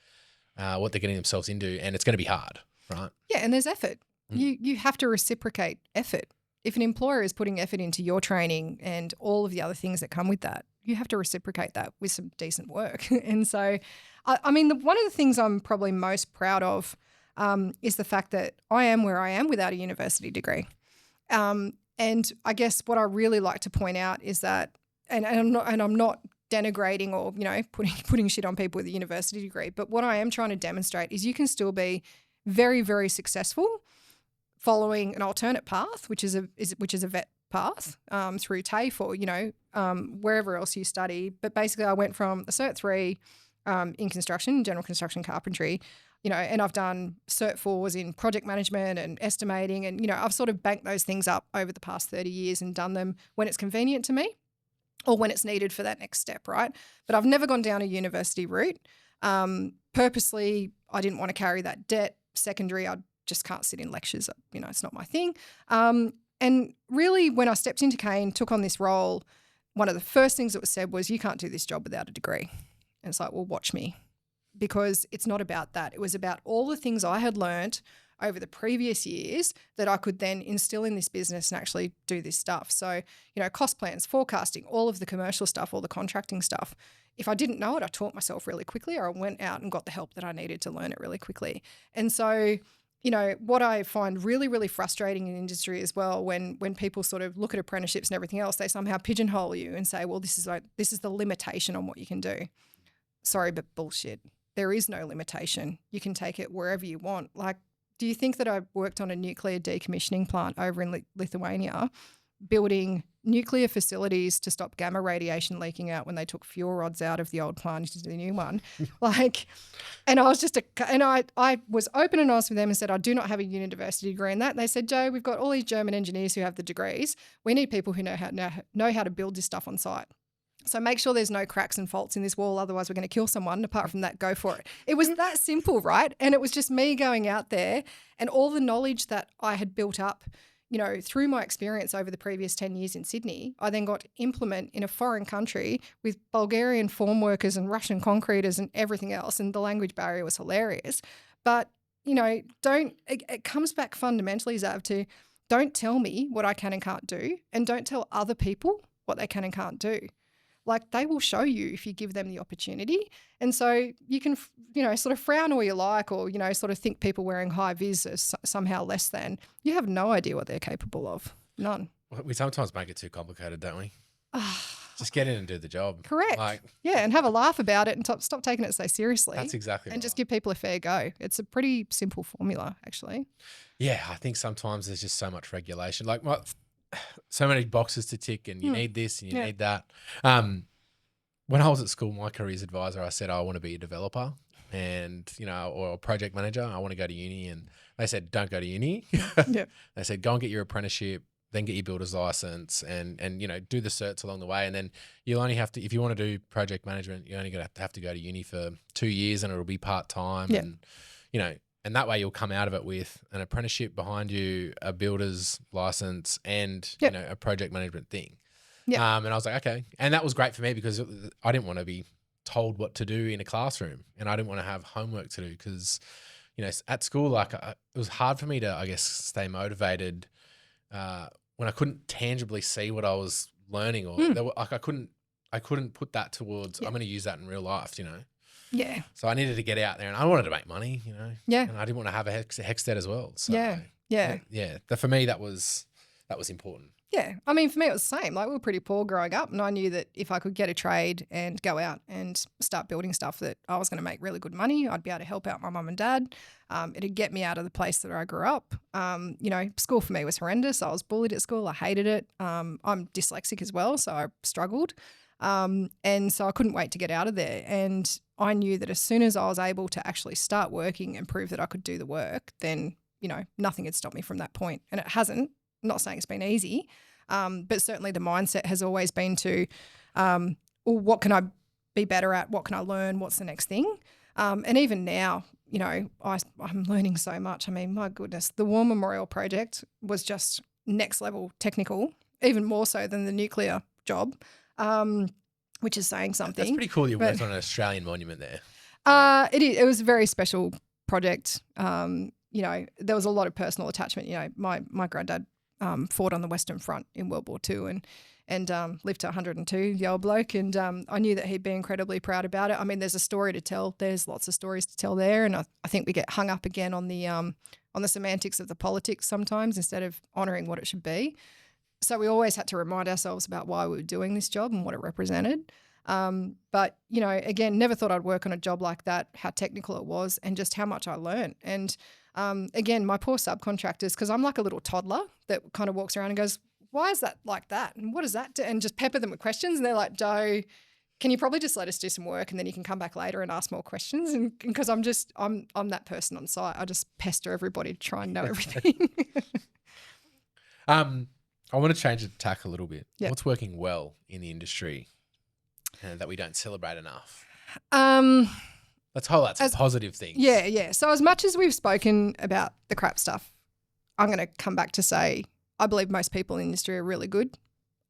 what they're getting themselves into, and it's going to be hard, right? Yeah, and there's effort. You have to reciprocate effort. if an employer is putting effort into your training and all of the other things that come with that, you have to reciprocate that with some decent work. And so, I mean, one of the things I'm probably most proud of is the fact that I am where I am without a university degree. And I guess what I really like to point out is that, and I'm not denigrating or, you know, putting shit on people with a university degree, but what I am trying to demonstrate is you can still be very, very successful following an alternate path, which is a vet path through TAFE or, you know, wherever else you study. But basically I went from a Cert 3 in construction, general construction carpentry, you know, and I've done Cert 4s in project management and estimating, and, you know, I've sort of banked those things up over the past 30 years and done them when it's convenient to me or when it's needed for that next step, right? But I've never gone down a university route. Purposely, I didn't want to carry that debt. Secondary, I just can't sit in lectures. You know, it's not my thing. And really, when I stepped into Kane, took on this role, one of the first things that was said was, you can't do this job without a degree. And it's like, well, watch me. Because it's not about that. It was about all the things I had learned over the previous years that I could then instill in this business and actually do this stuff. So, you know, cost plans, forecasting, all of the commercial stuff, all the contracting stuff. If I didn't know it, I taught myself really quickly, or I went out and got the help that I needed to learn it really quickly. And so, you know, what I find really, really frustrating in industry as well, when people sort of look at apprenticeships and everything else, they somehow pigeonhole you and say, well, this is the limitation on what you can do. Sorry, but bullshit. There is no limitation. You can take it wherever you want. Like, do you think that I worked on a nuclear decommissioning plant over in Lithuania, building nuclear facilities to stop gamma radiation leaking out when they took fuel rods out of the old plant into the new one? Like, and I was I was open and honest with them and said, I do not have a university degree in that. And they said, Jo, we've got all these German engineers who have the degrees. We need people who know how to build this stuff on site. So make sure there's no cracks and faults in this wall, otherwise we're going to kill someone. Apart from that, go for it. It was that simple, right? And it was just me going out there, and all the knowledge that I had built up, you know, through my experience over the previous 10 years in Sydney, I then got to implement in a foreign country with Bulgarian form workers and Russian concreters and everything else. And the language barrier was hilarious. But, you know, it comes back fundamentally, Zav, to don't tell me what I can and can't do, and don't tell other people what they can and can't do. Like, they will show you if you give them the opportunity. And so you can, you know, sort of frown all you like, or, you know, sort of think people wearing high vis is somehow less than. You have no idea what they're capable of. None. We sometimes make it too complicated, don't we? Just get in and do the job. Correct. Yeah, and have a laugh about it and stop taking it so seriously. That's exactly right. And just give people a fair go. It's a pretty simple formula, actually. Yeah, I think sometimes there's just so much regulation. Like, so many boxes to tick, and you need this and you need that. When I was at school, my careers advisor, I said, I want to be a developer and, you know, or a project manager. I want to go to uni. And they said, don't go to uni. Yep. They said, go and get your apprenticeship, then get your builder's license, and, you know, do the certs along the way. And then you'll only have to, if you want to do project management, you're only going to have to go to uni for 2 years, and it'll be part-time. Yep. And, you know, and that way you'll come out of it with an apprenticeship behind you, a builder's license, and, you know, a project management thing. Yeah. And I was like, okay. And that was great for me because I didn't want to be told what to do in a classroom, and I didn't want to have homework to do because, you know, at school, like, it was hard for me to, I guess, stay motivated when I couldn't tangibly see what I was learning, or like I couldn't put that towards, I'm going to use that in real life, you know? Yeah. So I needed to get out there, and I wanted to make money, you know? Yeah. And I didn't want to have a hex debt as well. So yeah. For me, that was important. Yeah. I mean, for me, it was the same. Like, we were pretty poor growing up, and I knew that if I could get a trade and go out and start building stuff, that I was going to make really good money. I'd be able to help out my mum and dad. It'd get me out of the place that I grew up. You know, school for me was horrendous. I was bullied at school. I hated it. I'm dyslexic as well, so I struggled. And so I couldn't wait to get out of there. And I knew that as soon as I was able to actually start working and prove that I could do the work, then, you know, nothing had stopped me from that point. And it hasn't. I'm not saying it's been easy, but certainly the mindset has always been to, well, what can I be better at? What can I learn? What's the next thing? And even now, you know, I'm learning so much. I mean, my goodness, the War Memorial project was just next level technical, even more so than the nuclear job, which is saying something. That's pretty cool. You worked on an Australian monument there. It was a very special project. You know, there was a lot of personal attachment. You know, my granddad fought on the Western Front in World War II and lived to 102, the old bloke. And I knew that he'd be incredibly proud about it. I mean, there's a story to tell. There's lots of stories to tell there. And I think we get hung up again on the semantics of the politics sometimes instead of honouring what it should be. So we always had to remind ourselves about why we were doing this job and what it represented. But, you know, again, never thought I'd work on a job like that, how technical it was and just how much I learned. And again, my poor subcontractors, because I'm like a little toddler that kind of walks around and goes, why is that like that? And what does that do? And just pepper them with questions. And they're like, Joe, can you probably just let us do some work and then you can come back later and ask more questions? And because I'm that person on site. I just pester everybody to try and know everything. I want to change the tack a little bit. Yep. What's working well in the industry that we don't celebrate enough? That's a positive thing. Yeah. So as much as we've spoken about the crap stuff, I'm going to come back to say I believe most people in the industry are really good.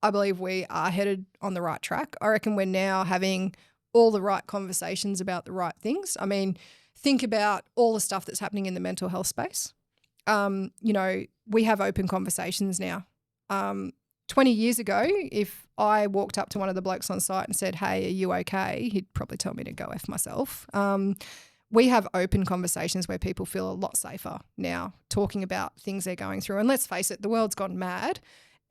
I believe we are headed on the right track. I reckon we're now having all the right conversations about the right things. I mean, think about all the stuff that's happening in the mental health space. You know, we have open conversations now. 20 years ago, if I walked up to one of the blokes on site and said, hey, are you okay? He'd probably tell me to go F myself. We have open conversations where people feel a lot safer now talking about things they're going through. And let's face it, the world's gone mad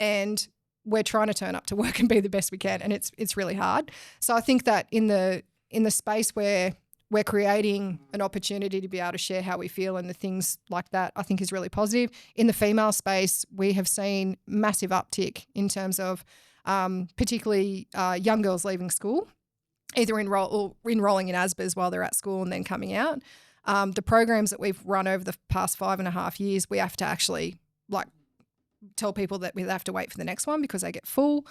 and we're trying to turn up to work and be the best we can. And it's really hard. So I think that in the space where we're creating an opportunity to be able to share how we feel and the things like that, I think is really positive. In the female space, we have seen massive uptick in terms of particularly young girls leaving school, either enrolling in ASBAs while they're at school and then coming out. The programs that we've run over the past 5.5 years, we have to actually tell people that we have to wait for the next one because they get full.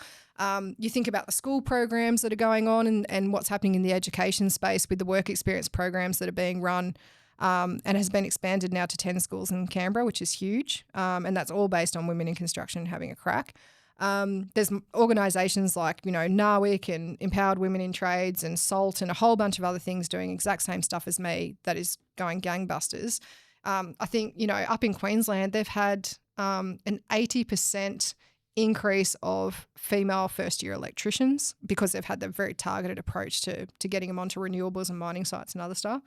You think about the school programs that are going on and what's happening in the education space with the work experience programs that are being run and has been expanded now to 10 schools in Canberra, which is huge. And that's all based on women in construction having a crack. There's organisations like, you know, NAWIC and Empowered Women in Trades and SALT and a whole bunch of other things doing exact same stuff as me that is going gangbusters. I think, you know, up in Queensland, they've had an 80% increase of female first-year electricians because they've had the very targeted approach to getting them onto renewables and mining sites and other stuff.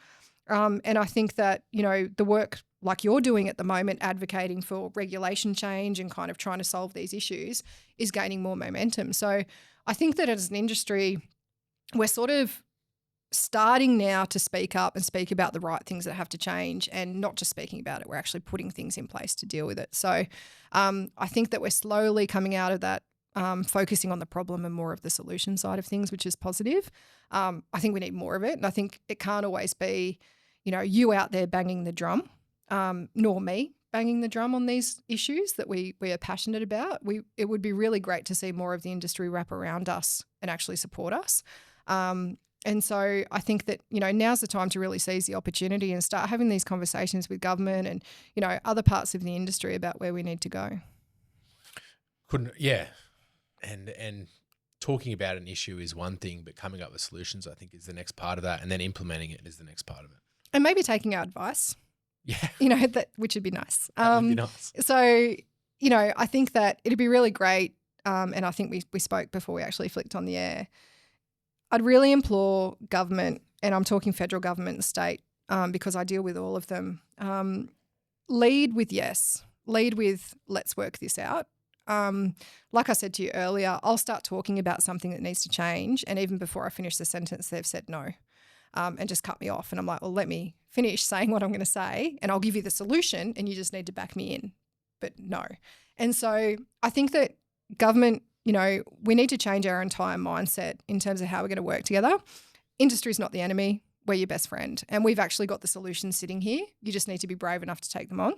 And I think that, you know, the work like you're doing at the moment, advocating for regulation change and kind of trying to solve these issues is gaining more momentum. So I think that as an industry, we're sort of starting now to speak up and speak about the right things that have to change and not just speaking about it. We're actually putting things in place to deal with it. So I think that we're slowly coming out of that, focusing on the problem and more of the solution side of things, which is positive. I think we need more of it. And I think it can't always be, you know, you out there banging the drum, nor me banging the drum on these issues that we are passionate about. It would be really great to see more of the industry wrap around us and actually support us. And so I think that, you know, now's the time to really seize the opportunity and start having these conversations with government and, you know, other parts of the industry about where we need to go. And talking about an issue is one thing, but coming up with solutions, I think, is the next part of that, and then implementing it is the next part of it. And maybe taking our advice. Yeah. You know, which would be nice. That would be nice. So, you know, I think that it'd be really great, and I think we spoke before we actually flicked on the air. I'd really implore government, and I'm talking federal government and state because I deal with all of them, lead with yes. Lead with let's work this out. Like I said to you earlier, I'll start talking about something that needs to change, and even before I finish the sentence, they've said no and just cut me off. And I'm like, well, let me finish saying what I'm going to say, and I'll give you the solution, and you just need to back me in. But no. And so I think that government, you know, we need to change our entire mindset in terms of how we're going to work together. Industry's not the enemy. We're your best friend. And we've actually got the solutions sitting here. You just need to be brave enough to take them on.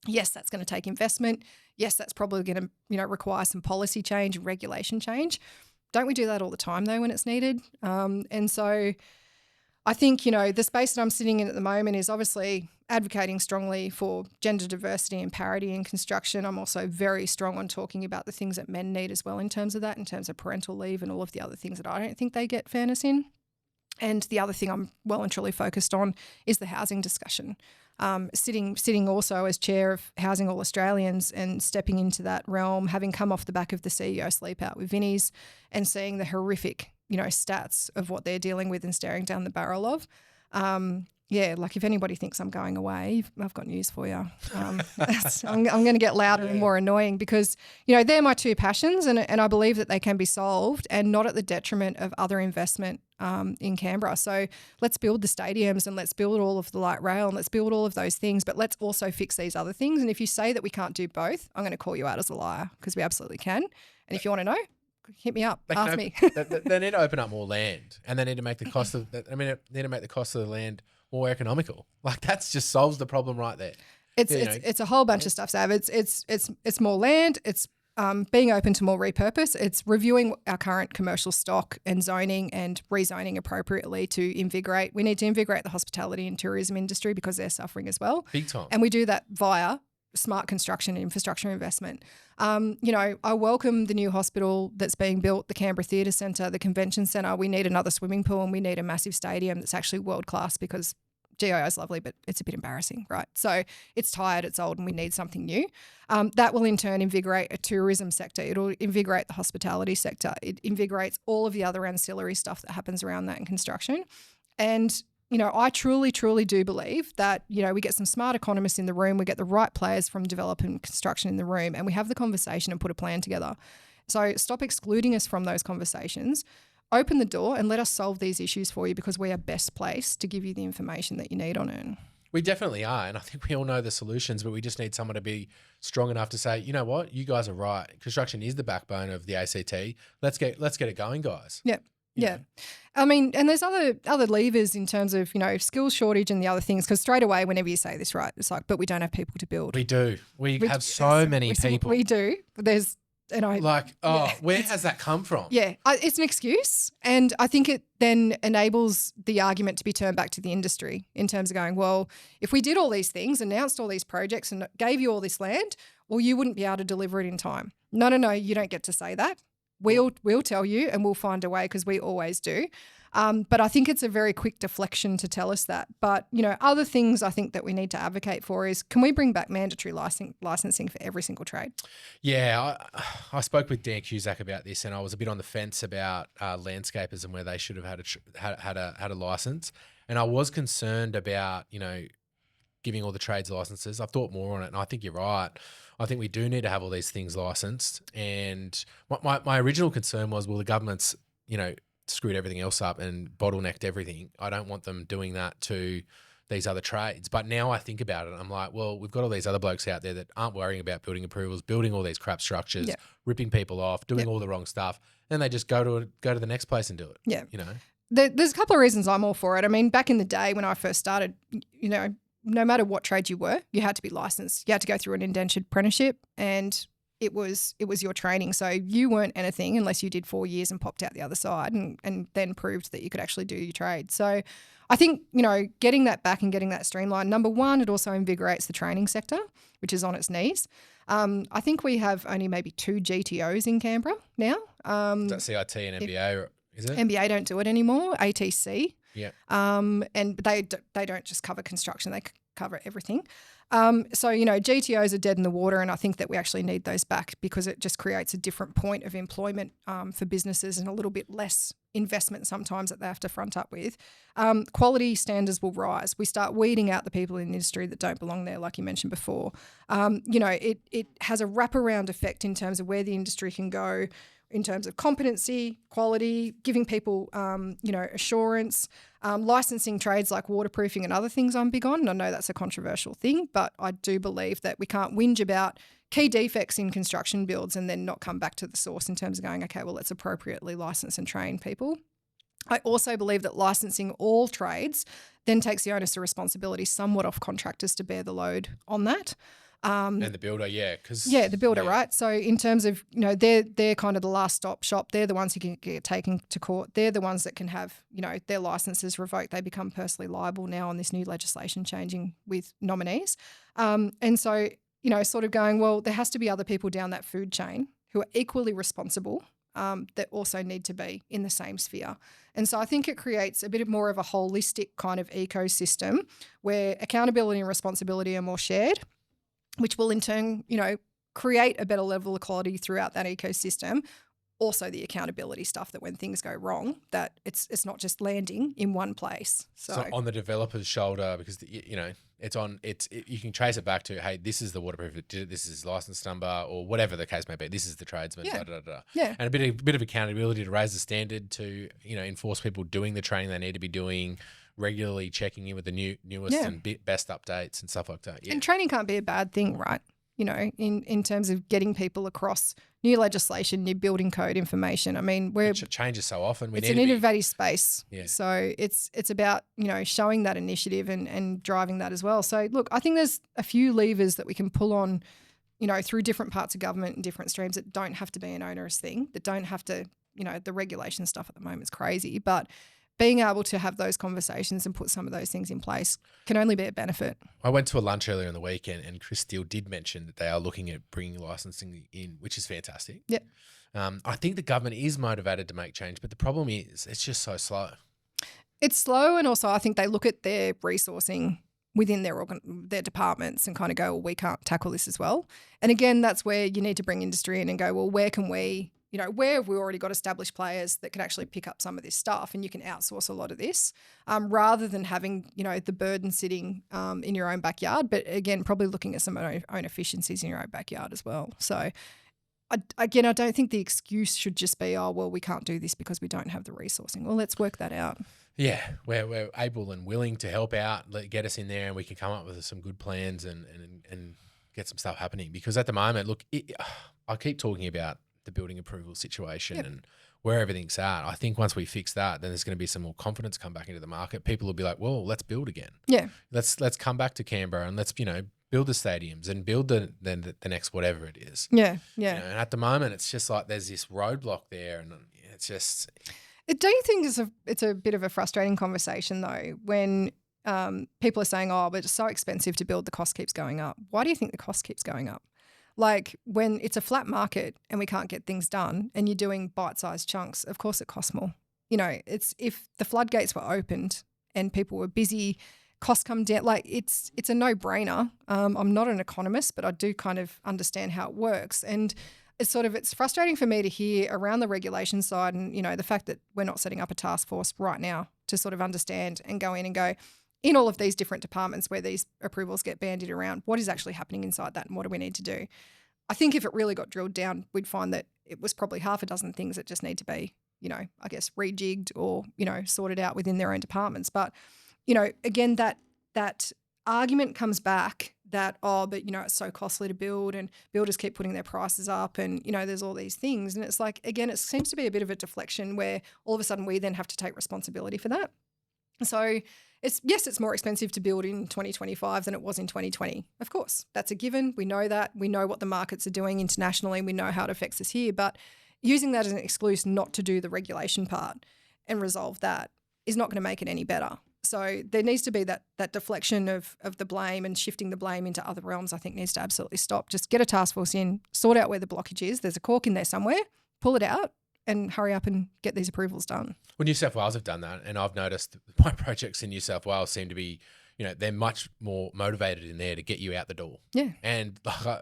Yes, that's going to take investment. Yes, that's probably going to, you know, require some policy change and regulation change. Don't we do that all the time, though, when it's needed? And so I think, you know, the space that I'm sitting in at the moment is obviously advocating strongly for gender diversity and parity in construction. I'm also very strong on talking about the things that men need as well in terms of that, in terms of parental leave and all of the other things that I don't think they get fairness in. And the other thing I'm well and truly focused on is the housing discussion. sitting also as chair of Housing All Australians and stepping into that realm, having come off the back of the CEO sleep out with Vinnie's and seeing the horrific, stats of what they're dealing with and staring down the barrel of. Like if anybody thinks I'm going away, I've got news for you. I'm going to get louder and more annoying because, they're my two passions and I believe that they can be solved and not at the detriment of other investment in Canberra. So let's build the stadiums and let's build all of the light rail and let's build all of those things, but let's also fix these other things. And if you say that we can't do both, I'm going to call you out as a liar because we absolutely can. And if you want to know, hit me up, ask me. They need to open up more land and they need to make the cost of the land more economical. Like that's just solves the problem right there. It's a whole bunch of stuff, Sav. It's more land. It's being open to more repurpose. It's reviewing our current commercial stock and zoning and rezoning appropriately to invigorate. We need to invigorate the hospitality and tourism industry because they're suffering as well. Big time. And we do that via smart construction and infrastructure investment. I welcome the new hospital that's being built, the Canberra Theatre Centre, the Convention Centre. We need another swimming pool and we need a massive stadium that's actually world class because GIO is lovely, but it's a bit embarrassing, right? So it's tired, it's old, and we need something new. That will in turn invigorate a tourism sector. It'll invigorate the hospitality sector. It invigorates all of the other ancillary stuff that happens around that in construction. And I truly, truly do believe that, we get some smart economists in the room, we get the right players from development and construction in the room, and we have the conversation and put a plan together. So stop excluding us from those conversations. Open the door and let us solve these issues for you because we are best placed to give you the information that you need on it. We definitely are. And I think we all know the solutions, but we just need someone to be strong enough to say, you know what, you guys are right. Construction is the backbone of the ACT. Let's get it going, guys. Yep. Yeah. I mean, and there's other levers in terms of, skills shortage and the other things, because straight away, whenever you say this, right, it's like, but we don't have people to build. We do. We have so many people. We do. But there's, where has that come from? Yeah, it's an excuse. And I think it then enables the argument to be turned back to the industry in terms of going, well, if we did all these things, announced all these projects and gave you all this land, well, you wouldn't be able to deliver it in time. No, you don't get to say that. We'll tell you and we'll find a way because we always do. But I think it's a very quick deflection to tell us that. But, other things I think that we need to advocate for is can we bring back mandatory licensing for every single trade? Yeah, I spoke with Dan Cusack about this and I was a bit on the fence about landscapers and where they should have had a license. And I was concerned about, giving all the trades licenses. I've thought more on it and I think you're right. I think we do need to have all these things licensed. And my original concern was, well, the government's, screwed everything else up and bottlenecked everything. I don't want them doing that to these other trades. But now I think about it, I'm like, well, we've got all these other blokes out there that aren't worrying about building approvals, building all these crap structures, ripping people off, doing all the wrong stuff. And they just go to the next place and do it. Yeah. There's a couple of reasons I'm all for it. I mean, back in the day when I first started, no matter what trade you were, you had to be licensed. You had to go through an indentured apprenticeship and it was your training. So you weren't anything unless you did 4 years and popped out the other side and then proved that you could actually do your trade. So I think, getting that back and getting that streamlined, number one, it also invigorates the training sector, which is on its knees. I think we have only maybe 2 GTOs in Canberra now. Is that CIT and MBA, is it? MBA don't do it anymore, ATC. Yeah. And they don't just cover construction, they cover everything. GTOs are dead in the water and I think that we actually need those back because it just creates a different point of employment for businesses and a little bit less investment sometimes that they have to front up with. Quality standards will rise. We start weeding out the people in the industry that don't belong there, like you mentioned before. It has a wraparound effect in terms of where the industry can go in terms of competency, quality, giving people, assurance, licensing trades like waterproofing and other things I'm big on. And I know that's a controversial thing, but I do believe that we can't whinge about key defects in construction builds and then not come back to the source in terms of going, okay, well, let's appropriately license and train people. I also believe that licensing all trades then takes the onus of responsibility somewhat off contractors to bear the load on that. And the builder, the builder, right? So in terms of, they're kind of the last stop shop. They're the ones who can get taken to court. They're the ones that can have, their licenses revoked. They become personally liable now on this new legislation changing with nominees. And so, sort of going, well, there has to be other people down that food chain who are equally responsible that also need to be in the same sphere. And so I think it creates a bit more of a holistic kind of ecosystem where accountability and responsibility are more shared, which will in turn, create a better level of quality throughout that ecosystem. Also the accountability stuff that when things go wrong, that it's not just landing in one place. So on the developer's shoulder, because you can trace it back to, hey, this is the waterproof that did it, this is his license number, or whatever the case may be. This is the tradesman. Yeah. Da, da, da. Yeah. And a bit of accountability to raise the standard to enforce people doing the training they need to be doing, regularly checking in with the newest and best updates and stuff like that. Yeah. And training can't be a bad thing, right? In terms of getting people across new legislation, new building code information. I mean, it changes so often. It's an innovative space. Yeah. So it's about, showing that initiative and driving that as well. So look, I think there's a few levers that we can pull on, through different parts of government and different streams that don't have to be an onerous thing, that don't have to, the regulation stuff at the moment is crazy, but being able to have those conversations and put some of those things in place can only be a benefit. I went to a lunch earlier in the weekend and Chris Steele did mention that they are looking at bringing licensing in, which is fantastic. Yeah. I think the government is motivated to make change, but the problem is it's just so slow. It's slow, and also I think they look at their resourcing within their departments and kind of go, well, we can't tackle this as well. And again, that's where you need to bring industry in and go, well, where can we where have we already got established players that can actually pick up some of this stuff and you can outsource a lot of this rather than having, the burden sitting in your own backyard. But again, probably looking at some own efficiencies in your own backyard as well. So I don't think the excuse should just be, oh, well, we can't do this because we don't have the resourcing. Well, let's work that out. Yeah, we're able and willing to help out, get us in there and we can come up with some good plans and get some stuff happening. Because at the moment, look, I keep talking about the building approval situation and where everything's at. I think once we fix that, then there's going to be some more confidence come back into the market. People will be like, well, let's build again. Yeah. Let's come back to Canberra and let's, build the stadiums and build the next whatever it is. Yeah, yeah. And at the moment, it's just like there's this roadblock there and it's just... Don't you think it's a bit of a frustrating conversation though when people are saying, oh, but it's so expensive to build, the cost keeps going up. Why do you think the cost keeps going up? Like when it's a flat market and we can't get things done and you're doing bite-sized chunks, of course it costs more. It's if the floodgates were opened and people were busy, costs come down, like it's a no-brainer. I'm not an economist, but I do kind of understand how it works. And it's frustrating for me to hear around the regulation side and, the fact that we're not setting up a task force right now to sort of understand and go in and go, in all of these different departments where these approvals get bandied around, what is actually happening inside that and what do we need to do? I think if it really got drilled down, we'd find that it was probably half a dozen things that just need to be, I guess rejigged or, sorted out within their own departments. But, again, that argument comes back that, oh, but, it's so costly to build and builders keep putting their prices up and, there's all these things. And it's like, again, it seems to be a bit of a deflection where all of a sudden we then have to take responsibility for that. So it's more expensive to build in 2025 than it was in 2020. Of course, that's a given. We know that. We know what the markets are doing internationally. We know how it affects us here. But using that as an excuse not to do the regulation part and resolve that is not going to make it any better. So there needs to be that deflection of the blame and shifting the blame into other realms, I think needs to absolutely stop. Just get a task force in, sort out where the blockage is. There's a cork in there somewhere, pull it out, and hurry up and get these approvals done. Well, New South Wales have done that, and I've noticed my projects in New South Wales seem to be, they're much more motivated in there to get you out the door. Yeah. And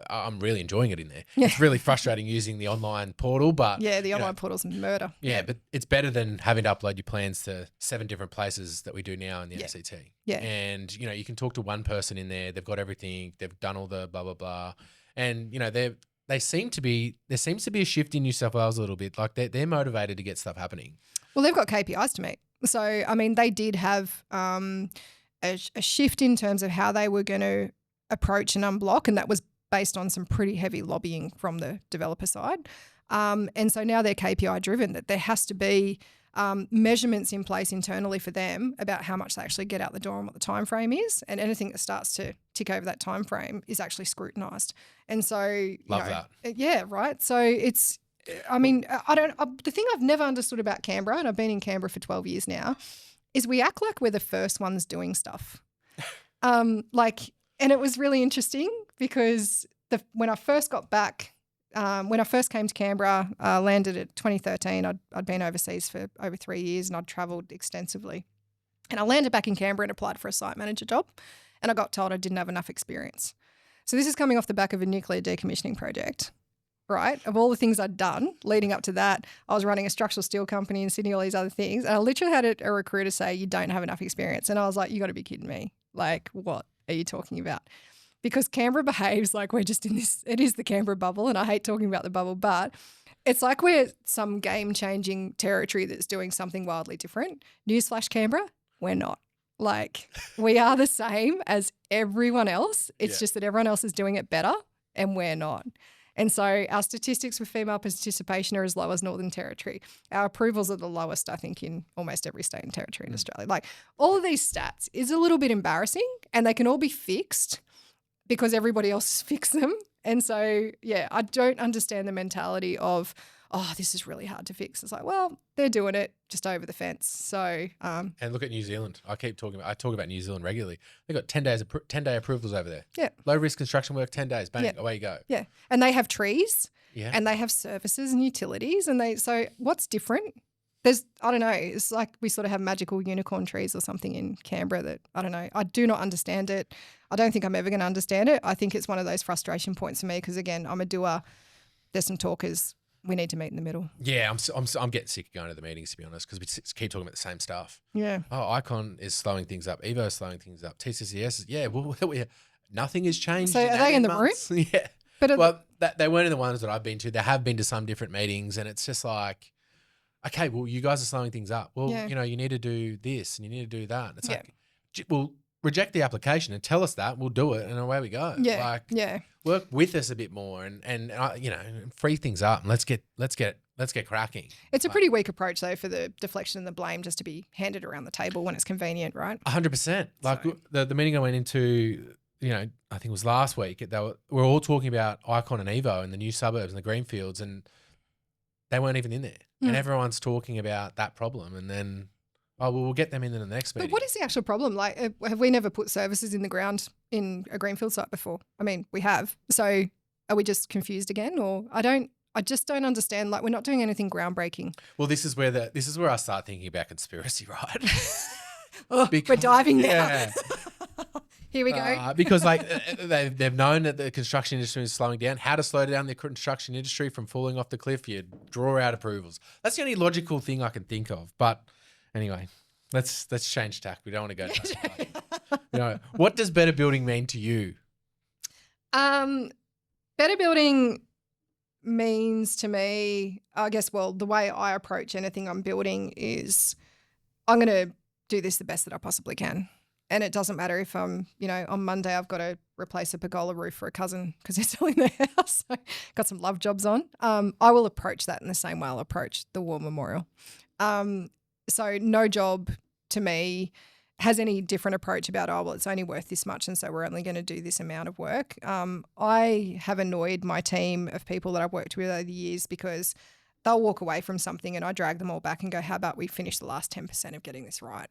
I'm really enjoying it in there. Yeah. It's really frustrating using the online portal, but... Yeah, the online portal's murder. Yeah, but it's better than having to upload your plans to 7 different places that we do now in the ACT. Yeah. And, you can talk to one person in there, they've got everything, they've done all the blah, blah, blah. And, there seems to be a shift in New South Wales a little bit. Like they're motivated to get stuff happening. Well, they've got KPIs to meet. So, I mean, they did have a shift in terms of how they were going to approach and unblock, and that was based on some pretty heavy lobbying from the developer side. And so now they're KPI driven, that there has to be measurements in place internally for them about how much they actually get out the door and what the time frame is, and anything that starts to tick over that time frame is actually scrutinised. And so love that. Yeah, right. So it's, I mean, the thing I've never understood about Canberra, and I've been in Canberra for 12 years now, is we act like we're the first ones doing stuff. And it was really interesting because when I first got back when I first came to Canberra, landed at 2013. I'd been overseas for over 3 years and I'd travelled extensively. And I landed back in Canberra and applied for a site manager job. And I got told I didn't have enough experience. So this is coming off the back of a nuclear decommissioning project, right? Of all the things I'd done leading up to that, I was running a structural steel company in Sydney, all these other things. And I literally had a recruiter say, you don't have enough experience. And I was like, you got to be kidding me. Like, what are you talking about? Because Canberra behaves like we're just in this, it is the Canberra bubble. And I hate talking about the bubble, but it's like we're some game-changing territory that's doing something wildly different. Newsflash, Canberra, we're not. Like, we are the same as everyone else. It's just that everyone else is doing it better and we're not. And so our statistics with female participation are as low as Northern Territory. Our approvals are the lowest, I think, in almost every state and territory in Australia. Like, all of these stats is a little bit embarrassing and they can all be fixed because everybody else has fixed them. And so, yeah, I don't understand the mentality of, oh, this is really hard to fix. It's like, well, they're doing it just over the fence. So, and look at New Zealand. I talk about New Zealand regularly. They've got 10-day approvals over there. Yeah. Low risk construction work, 10 days. Bang, away you go. Yeah. And they have trees. Yeah. And they have services and utilities. And so what's different? I don't know, it's like we sort of have magical unicorn trees or something in Canberra that, I don't know, I do not understand it. I don't think I'm ever going to understand it. I think it's one of those frustration points for me because, again, I'm a doer. There's some talkers. We need to meet in the middle. Yeah, I'm getting sick of going to the meetings, to be honest, because we keep talking about the same stuff. Yeah. Oh, Icon is slowing things up. Evo is slowing things up. TCCS is, nothing has changed. So are they in the room? Yeah. But they weren't in the ones that I've been to. They have been to some different meetings, and it's just like, okay, well, you guys are slowing things up. Well, you need to do this and you need to do that. It's like, well, reject the application and tell us that. We'll do it, and away we go. Yeah, Work with us a bit more and free things up, and let's get cracking. It's a pretty weak approach though for the deflection and the blame just to be handed around the table when it's convenient, right? 100%. Like the meeting I went into, I think it was last week. We're all talking about Icon and Evo and the new suburbs and the greenfields, and they weren't even in there. And everyone's talking about that problem, and then, we'll get them in the next meeting. But what is the actual problem? Like, have we never put services in the ground in a greenfield site before? I mean, we have. So are we just confused again? Or I just don't understand. Like, we're not doing anything groundbreaking. Well, this is where I start thinking about conspiracy, right? We're diving now. Yeah. Here we go. Because they've known that the construction industry is slowing down. How to slow down the construction industry from falling off the cliff? You draw out approvals. That's the only logical thing I can think of. But anyway, let's change tack. We don't want to go down. What does better building mean to you? Better building means to me, I guess, well, the way I approach anything I'm building is I'm going to do this the best that I possibly can. And it doesn't matter if on Monday I've got to replace a pergola roof for a cousin because they're selling their house. So got some love jobs on. I will approach that in the same way I'll approach the war memorial. So no job to me has any different approach about, it's only worth this much and so we're only going to do this amount of work. I have annoyed my team of people that I've worked with over the years because they'll walk away from something and I drag them all back and go, how about we finish the last 10% of getting this right?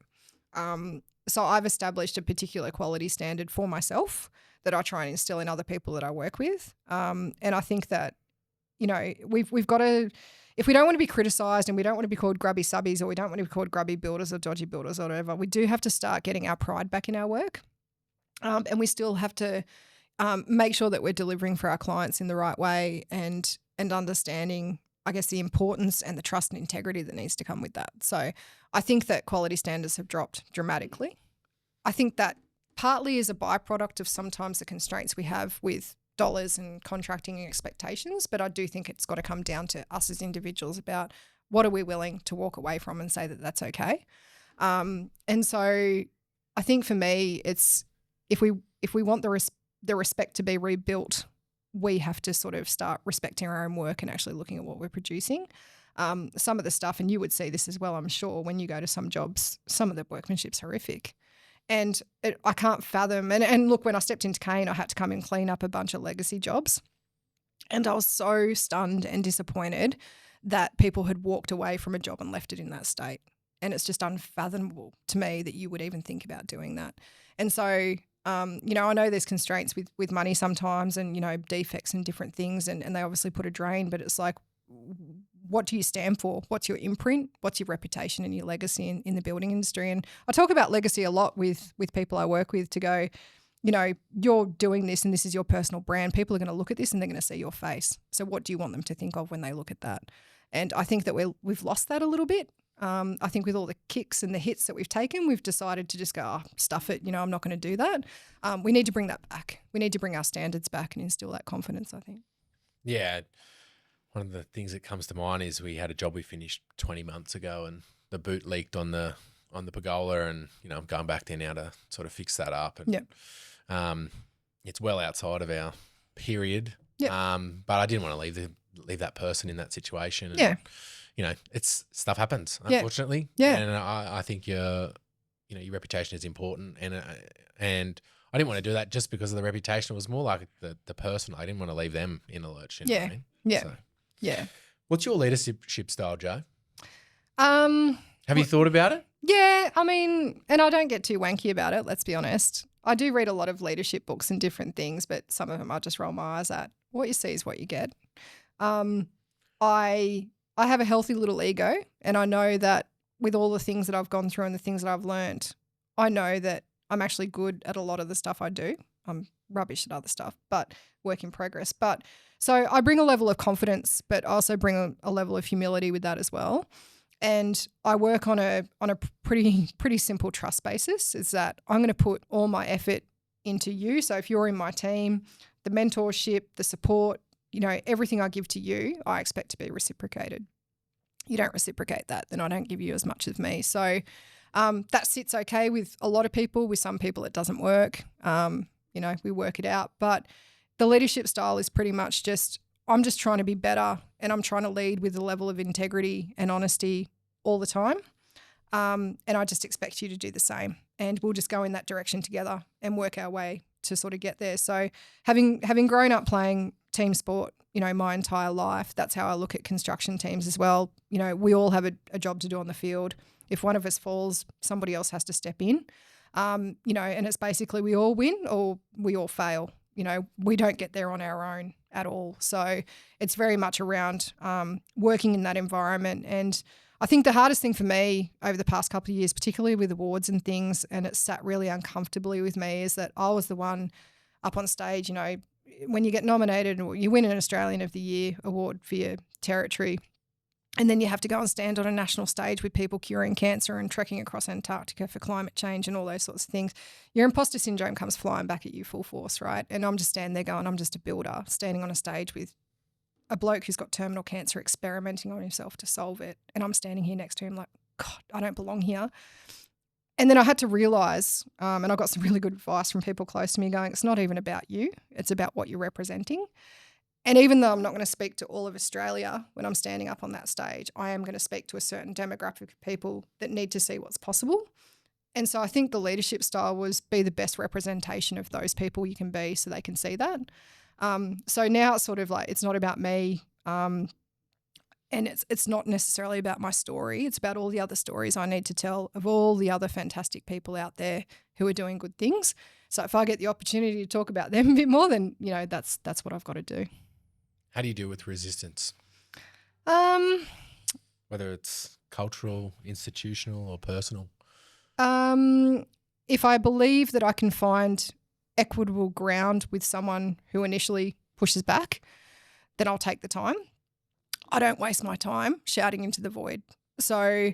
So I've established a particular quality standard for myself that I try and instill in other people that I work with. And I think that, we've got to, if we don't want to be criticised and we don't want to be called grubby subbies or we don't want to be called grubby builders or dodgy builders or whatever, we do have to start getting our pride back in our work. And we still have to make sure that we're delivering for our clients in the right way and understanding, I guess, the importance and the trust and integrity that needs to come with that. So I think that quality standards have dropped dramatically. I think that partly is a byproduct of sometimes the constraints we have with dollars and contracting and expectations, but I do think it's got to come down to us as individuals about what are we willing to walk away from and say that that's okay. And so I think for me, it's if we want the respect to be rebuilt, we have to sort of start respecting our own work and actually looking at what we're producing. Some of the stuff, and you would see this as well, I'm sure, when you go to some jobs, some of the workmanship's horrific. And I can't fathom, and look, when I stepped into Kane, I had to come and clean up a bunch of legacy jobs. And I was so stunned and disappointed that people had walked away from a job and left it in that state. And it's just unfathomable to me that you would even think about doing that. And so I know there's constraints with money sometimes and, defects and different things and they obviously put a drain, but it's like, what do you stand for? What's your imprint? What's your reputation and your legacy in the building industry? And I talk about legacy a lot with people I work with to go, you're doing this and this is your personal brand. People are going to look at this and they're going to see your face. So what do you want them to think of when they look at that? And I think that we've lost that a little bit. I think with all the kicks and the hits that we've taken, we've decided to just go, stuff it, I'm not going to do that. We need to bring that back. We need to bring our standards back and instill that confidence, I think. Yeah. One of the things that comes to mind is we had a job we finished 20 months ago and the boot leaked on the pergola and, I'm going back there now to sort of fix that up. And it's well outside of our period. But I didn't want to leave that person in that situation. And, it's stuff happens, unfortunately. And I think your reputation is important. And I didn't want to do that just because of the reputation. It was more like the person. I didn't want to leave them in a lurch. You know what I mean? Yeah. What's your leadership style, Joe? Have you thought about it? Yeah, I mean, and I don't get too wanky about it, let's be honest. I do read a lot of leadership books and different things, but some of them I just roll my eyes at. What you see is what you get. I have a healthy little ego, and I know that with all the things that I've gone through and the things that I've learned, I know that I'm actually good at a lot of the stuff I do. I'm rubbish at other stuff, but work in progress. But so I bring a level of confidence, but I also bring a level of humility with that as well. And I work on a pretty simple trust basis, is that I'm going to put all my effort into you. So if you're in my team, the mentorship, the support, everything I give to you, I expect to be reciprocated. You don't reciprocate that, then I don't give you as much of me. So that sits okay with a lot of people. With some people it doesn't work. We work it out. But the leadership style is pretty much just, I'm just trying to be better and I'm trying to lead with a level of integrity and honesty all the time. And I just expect you to do the same. And we'll just go in that direction together and work our way to sort of get there. So having grown up playing team sport, my entire life, that's how I look at construction teams as well. We all have a job to do on the field. If one of us falls, somebody else has to step in. And it's basically we all win or we all fail. We don't get there on our own at all. So it's very much around working in that environment. And I think the hardest thing for me over the past couple of years, particularly with awards and things, and it sat really uncomfortably with me, is that I was the one up on stage, when you get nominated or you win an Australian of the Year award for your territory, and then you have to go and stand on a national stage with people curing cancer and trekking across Antarctica for climate change and all those sorts of things. Your imposter syndrome comes flying back at you full force, right? And I'm just standing there going, I'm just a builder standing on a stage with a bloke who's got terminal cancer experimenting on himself to solve it. And I'm standing here next to him like, God, I don't belong here. And then I had to realise, and I got some really good advice from people close to me going, it's not even about you. It's about what you're representing. And even though I'm not going to speak to all of Australia when I'm standing up on that stage, I am going to speak to a certain demographic of people that need to see what's possible. And so I think the leadership style was be the best representation of those people you can be so they can see that. So now it's sort of like it's not about me and it's not necessarily about my story. It's about all the other stories I need to tell of all the other fantastic people out there who are doing good things. So if I get the opportunity to talk about them a bit more, then, that's what I've got to do. How do you deal with resistance? Whether it's cultural, institutional, or personal? If I believe that I can find equitable ground with someone who initially pushes back, then I'll take the time. I don't waste my time shouting into the void. So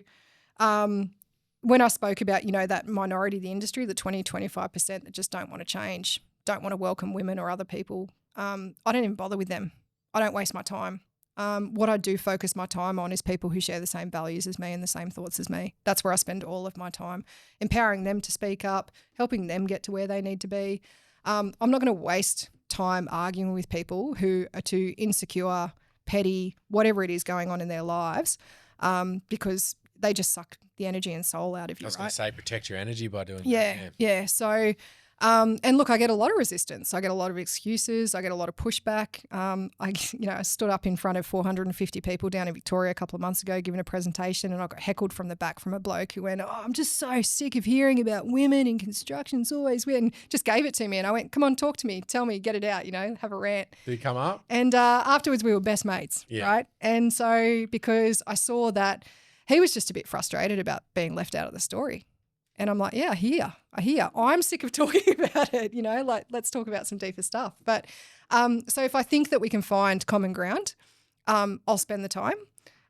when I spoke about, that minority of the industry, the 20-25% that just don't want to change, don't want to welcome women or other people, I don't even bother with them. I don't waste my time. What I do focus my time on is people who share the same values as me and the same thoughts as me. That's where I spend all of my time, empowering them to speak up, helping them get to where they need to be. I'm not going to waste time arguing with people who are too insecure, petty, whatever it is going on in their lives, because they just suck the energy and soul out of you. I was going to say protect your energy by doing that. Yeah. So And look, I get a lot of resistance. I get a lot of excuses. I get a lot of pushback. I stood up in front of 450 people down in Victoria a couple of months ago giving a presentation, and I got heckled from the back from a bloke who went, "Oh, I'm just so sick of hearing about women in construction. It's always women." Just gave it to me, and I went, "Come on, talk to me. Tell me, get it out, have a rant." Did he come up? And afterwards we were best mates, right? And so because I saw that he was just a bit frustrated about being left out of the story. And I'm like, yeah, I hear. I'm sick of talking about it, like let's talk about some deeper stuff. But so if I think that we can find common ground, I'll spend the time.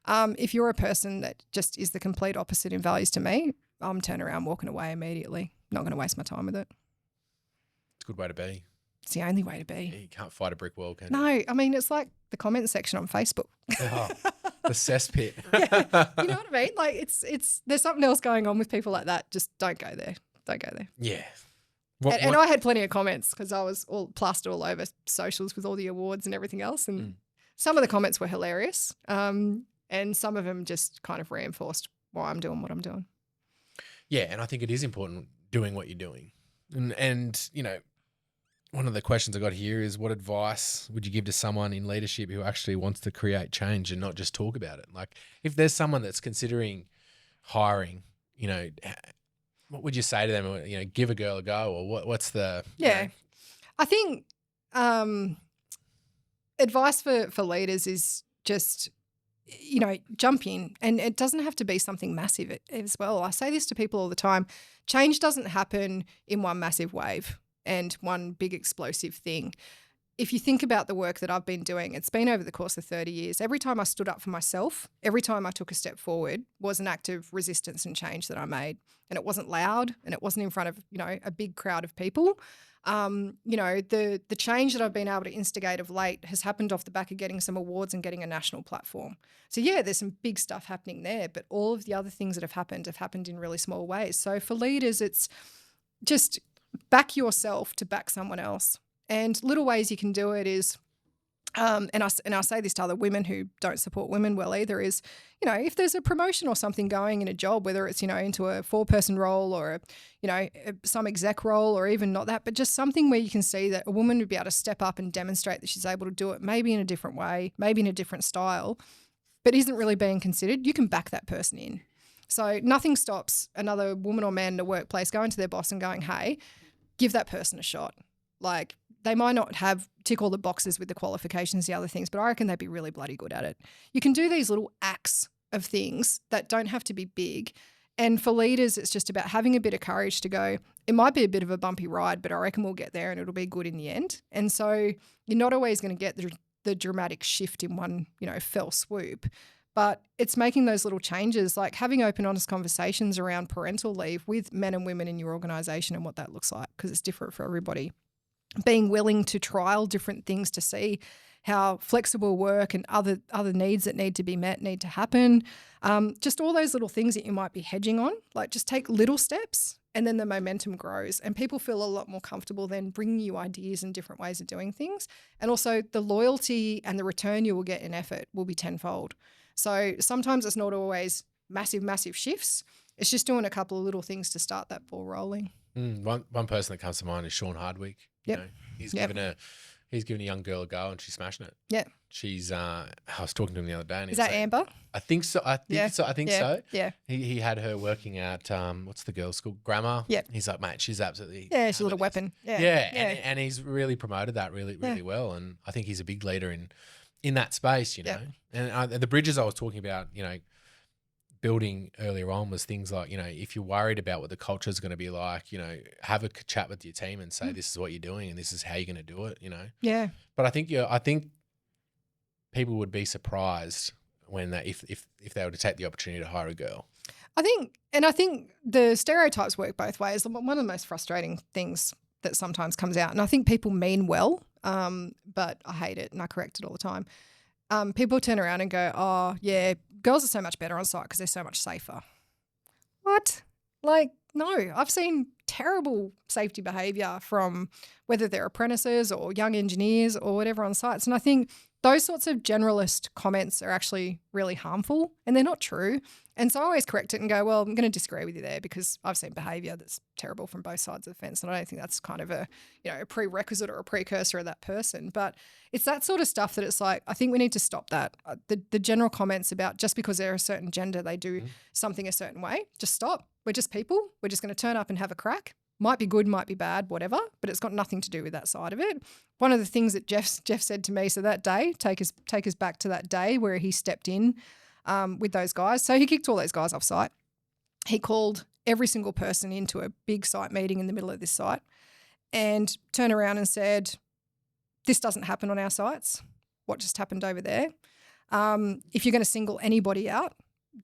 If you're a person that just is the complete opposite in values to me, I'm turning around, walking away immediately. Not going to waste my time with it. It's a good way to be. It's the only way to be. Yeah, you can't fight a brick wall, can you? No, I mean, it's like the comment section on Facebook. Oh, the cesspit. Yeah, you know what I mean? Like it's there's something else going on with people like that. Just don't go there. Don't go there. Yeah. And I had plenty of comments because I was all plastered all over socials with all the awards and everything else. And some of the comments were hilarious. And some of them just kind of reinforced why I'm doing what I'm doing. Yeah, and I think it is important doing what you're doing. And one of the questions I got here is, what advice would you give to someone in leadership who actually wants to create change and not just talk about it? Like, if there's someone that's considering hiring, what would you say to them? Give a girl a go, or what's the I think advice for leaders is just jump in, and it doesn't have to be something massive as well. I say this to people all the time. Change doesn't happen in one massive wave and one big explosive thing. If you think about the work that I've been doing, it's been over the course of 30 years. Every time I stood up for myself, every time I took a step forward was an act of resistance and change that I made. And it wasn't loud, and it wasn't in front of, a big crowd of people. The change that I've been able to instigate of late has happened off the back of getting some awards and getting a national platform. So yeah, there's some big stuff happening there, but all of the other things that have happened in really small ways. So for leaders, it's just back yourself to back someone else. And little ways you can do it is, and I say this to other women who don't support women well either, is, if there's a promotion or something going in a job, whether it's, into a 4-person role or, some exec role or even not that, but just something where you can see that a woman would be able to step up and demonstrate that she's able to do it, maybe in a different way, maybe in a different style, but isn't really being considered, you can back that person in. So nothing stops another woman or man in a workplace going to their boss and going, hey, give that person a shot. Like, they might not tick all the boxes with the qualifications, the other things, but I reckon they'd be really bloody good at it. You can do these little acts of things that don't have to be big. And for leaders, it's just about having a bit of courage to go, it might be a bit of a bumpy ride, but I reckon we'll get there and it'll be good in the end. And so you're not always going to get the dramatic shift in one, fell swoop. But it's making those little changes, like having open, honest conversations around parental leave with men and women in your organisation and what that looks like, because it's different for everybody. Being willing to trial different things to see how flexible work and other needs that need to be met need to happen. Just all those little things that you might be hedging on, like just take little steps and then the momentum grows and people feel a lot more comfortable then bringing you ideas and different ways of doing things. And also the loyalty and the return you will get in effort will be tenfold. So sometimes it's not always massive shifts. It's just doing a couple of little things to start that ball rolling. One person that comes to mind is Sean Hardwick. Yep. He's given a young girl a go and she's smashing it. Yeah. She's I was talking to him the other day. And is that Amber? I think so. I think so. Yeah. He had her working at what's the girls' school? Grammar. Yeah. He's like, mate, she's absolutely she's a little weapon. Yeah. And he's really promoted that really well. And I think he's a big leader in that space, And the bridges I was talking about, building earlier on was things like, if you're worried about what the culture is going to be like, have a chat with your team and say, this is what you're doing and this is how you're going to do it, Yeah. But I think people would be surprised when if they were to take the opportunity to hire a girl. I think the stereotypes work both ways. One of the most frustrating things that sometimes comes out, and I think people mean well, but I hate it and I correct it all the time. People turn around and go, oh, yeah, girls are so much better on site because they're so much safer. What? Like, no, I've seen terrible safety behaviour from whether they're apprentices or young engineers or whatever on sites. And I think those sorts of generalist comments are actually really harmful and they're not true. And so I always correct it and go, well, I'm going to disagree with you there because I've seen behaviour that's terrible from both sides of the fence. And I don't think that's kind of a prerequisite or a precursor of that person. But it's that sort of stuff that it's like, I think we need to stop that. The general comments about just because they're a certain gender, they do something a certain way, just stop. We're just people. We're just going to turn up and have a crack. Might be good, might be bad, whatever, but it's got nothing to do with that side of it. One of the things that Jeff said to me, so that day, take us back to that day where he stepped in with those guys. So he kicked all those guys off site. He called every single person into a big site meeting in the middle of this site and turned around and said, this doesn't happen on our sites. What just happened over there? If you're going to single anybody out,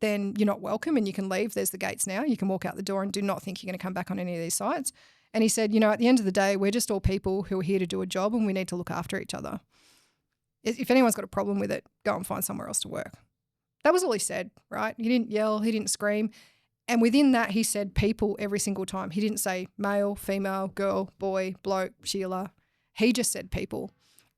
then you're not welcome and you can leave. There's the gates now. You can walk out the door and do not think you're going to come back on any of these sites. And he said, at the end of the day, we're just all people who are here to do a job and we need to look after each other. If anyone's got a problem with it, go and find somewhere else to work. That was all he said, right? He didn't yell. He didn't scream. And within that, he said people every single time. He didn't say male, female, girl, boy, bloke, Sheila. He just said people.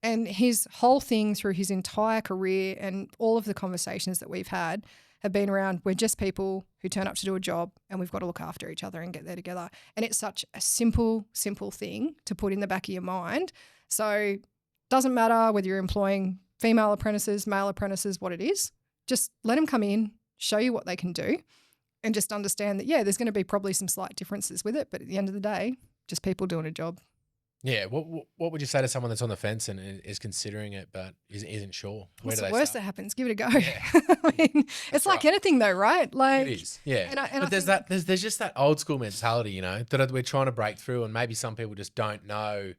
And his whole thing through his entire career and all of the conversations that we've had have been around, we're just people who turn up to do a job and we've got to look after each other and get there together. And it's such a simple thing to put in the back of your mind. So doesn't matter whether you're employing female apprentices, male apprentices, what it is, just let them come in, show you what they can do and just understand that, there's going to be probably some slight differences with it, but at the end of the day, just people doing a job. Yeah, what would you say to someone that's on the fence and is considering it but isn't sure? What's the worst that happens? Give it a go. Yeah. I mean, it's like anything though, right? Like it is, yeah. But there's just that old school mentality, that we're trying to break through, and maybe some people just don't know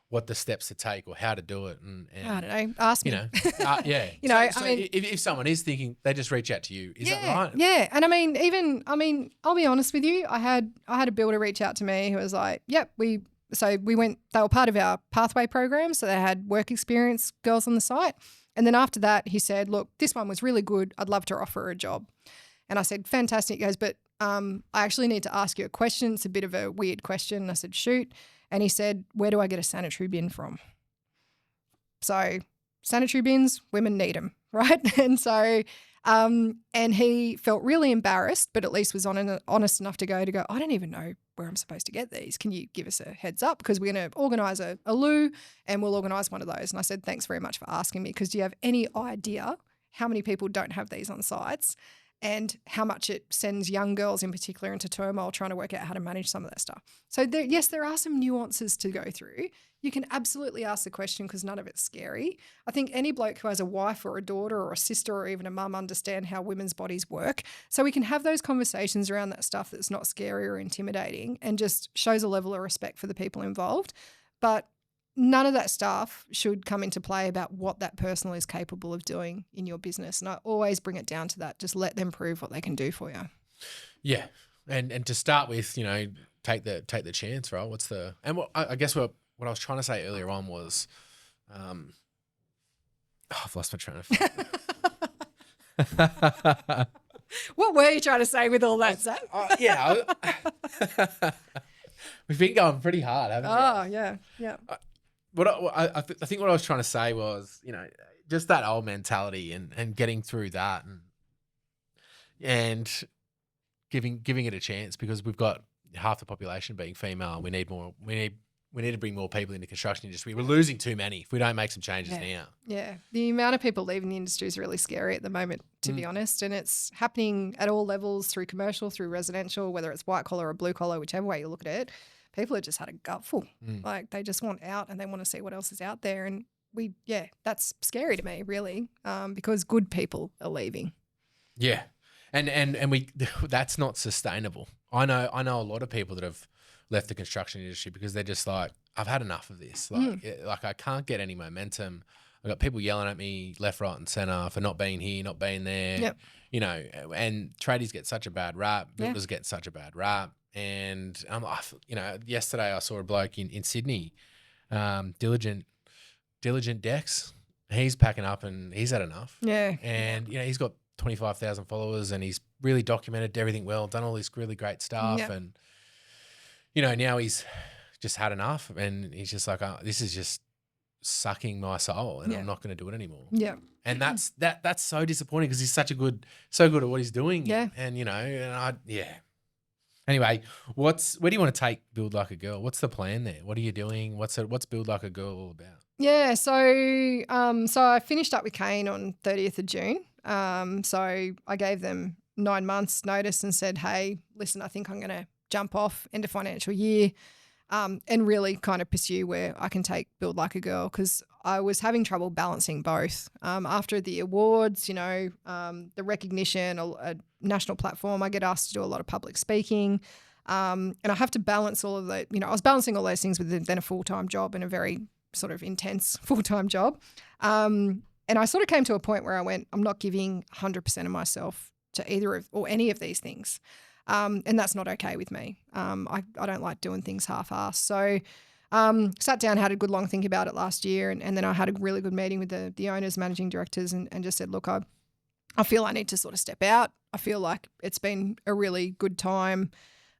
what the steps to take or how to do it. And I don't know. Ask me. Yeah. So, I mean, if someone is thinking, they just reach out to you. Is that right? Yeah. And I mean, I'll be honest with you. I had a builder reach out to me who was like, "Yep, So we went, they were part of our pathway program. So they had work experience girls on the site. And then after that, he said, look, this one was really good. I'd love to offer her a job. And I said, fantastic. He goes, but I actually need to ask you a question. It's a bit of a weird question. And I said, shoot. And he said, where do I get a sanitary bin from? So sanitary bins, women need them, right? And so, and he felt really embarrassed, but at least was honest enough to go, I don't even know where I'm supposed to get these. Can you give us a heads up? Because we're going to organise a loo and we'll organise one of those. And I said, thanks very much for asking me, because do you have any idea how many people don't have these on sites and how much it sends young girls in particular into turmoil trying to work out how to manage some of that stuff? So there are some nuances to go through. You can absolutely ask the question because none of it's scary. I think any bloke who has a wife or a daughter or a sister or even a mum understand how women's bodies work. So we can have those conversations around that stuff that's not scary or intimidating and just shows a level of respect for the people involved. But none of that stuff should come into play about what that person is capable of doing in your business. And I always bring it down to that. Just let them prove what they can do for you. Yeah. And to start with, take the chance, right? I guess what I was trying to say earlier on was, I've lost my train of thought. What were you trying to say with all that, Zach? We've been going pretty hard, haven't we? Oh, yeah. I think what I was trying to say was, just that old mentality and getting through that and giving it a chance, because we've got half the population being female. We need more. We need to bring more people into construction industry. We're losing too many if we don't make some changes now. Yeah. The amount of people leaving the industry is really scary at the moment, to be honest. And it's happening at all levels, through commercial, through residential, whether it's white collar or blue collar, whichever way you look at it. People have just had a gutful. Like they just want out and they want to see what else is out there. And that's scary to me, really, because good people are leaving. Yeah. And we that's not sustainable. I know a lot of people that have left the construction industry because they're just like, I've had enough of this. Like I can't get any momentum. I've got people yelling at me left, right and centre for not being here, not being there. Yep. And tradies get such a bad rap. Builders get such a bad rap. And, yesterday I saw a bloke in Sydney, Diligent Decks. He's packing up and he's had enough. Yeah. And, he's got 25,000 followers and he's really documented everything well, done all this really great stuff. Yep. And, now he's just had enough, and he's just like, this is just sucking my soul, and I'm not going to do it anymore. Yeah. And that's so disappointing because he's so good at what he's doing. Yeah. And Anyway, where do you want to take Build Like a Girl? What's the plan there? What are you doing? What's Build Like a Girl all about? Yeah, so I finished up with Kane on 30th of June. So I gave them 9 months notice and said, hey, listen, I think I'm going to jump off end of financial year and really kind of pursue where I can take Build Like a Girl, because I was having trouble balancing both. After the awards, the recognition, a national platform, I get asked to do a lot of public speaking. And I have to balance all of that. I was balancing all those things with then a full-time job and a very sort of intense full-time job. And I sort of came to a point where I went, I'm not giving 100% of myself to either of or any of these things. And that's not okay with me. I don't like doing things half-assed. So sat down, had a good long think about it last year. And then I had a really good meeting with the owners, managing directors, and just said, look, I feel I need to sort of step out. I feel like it's been a really good time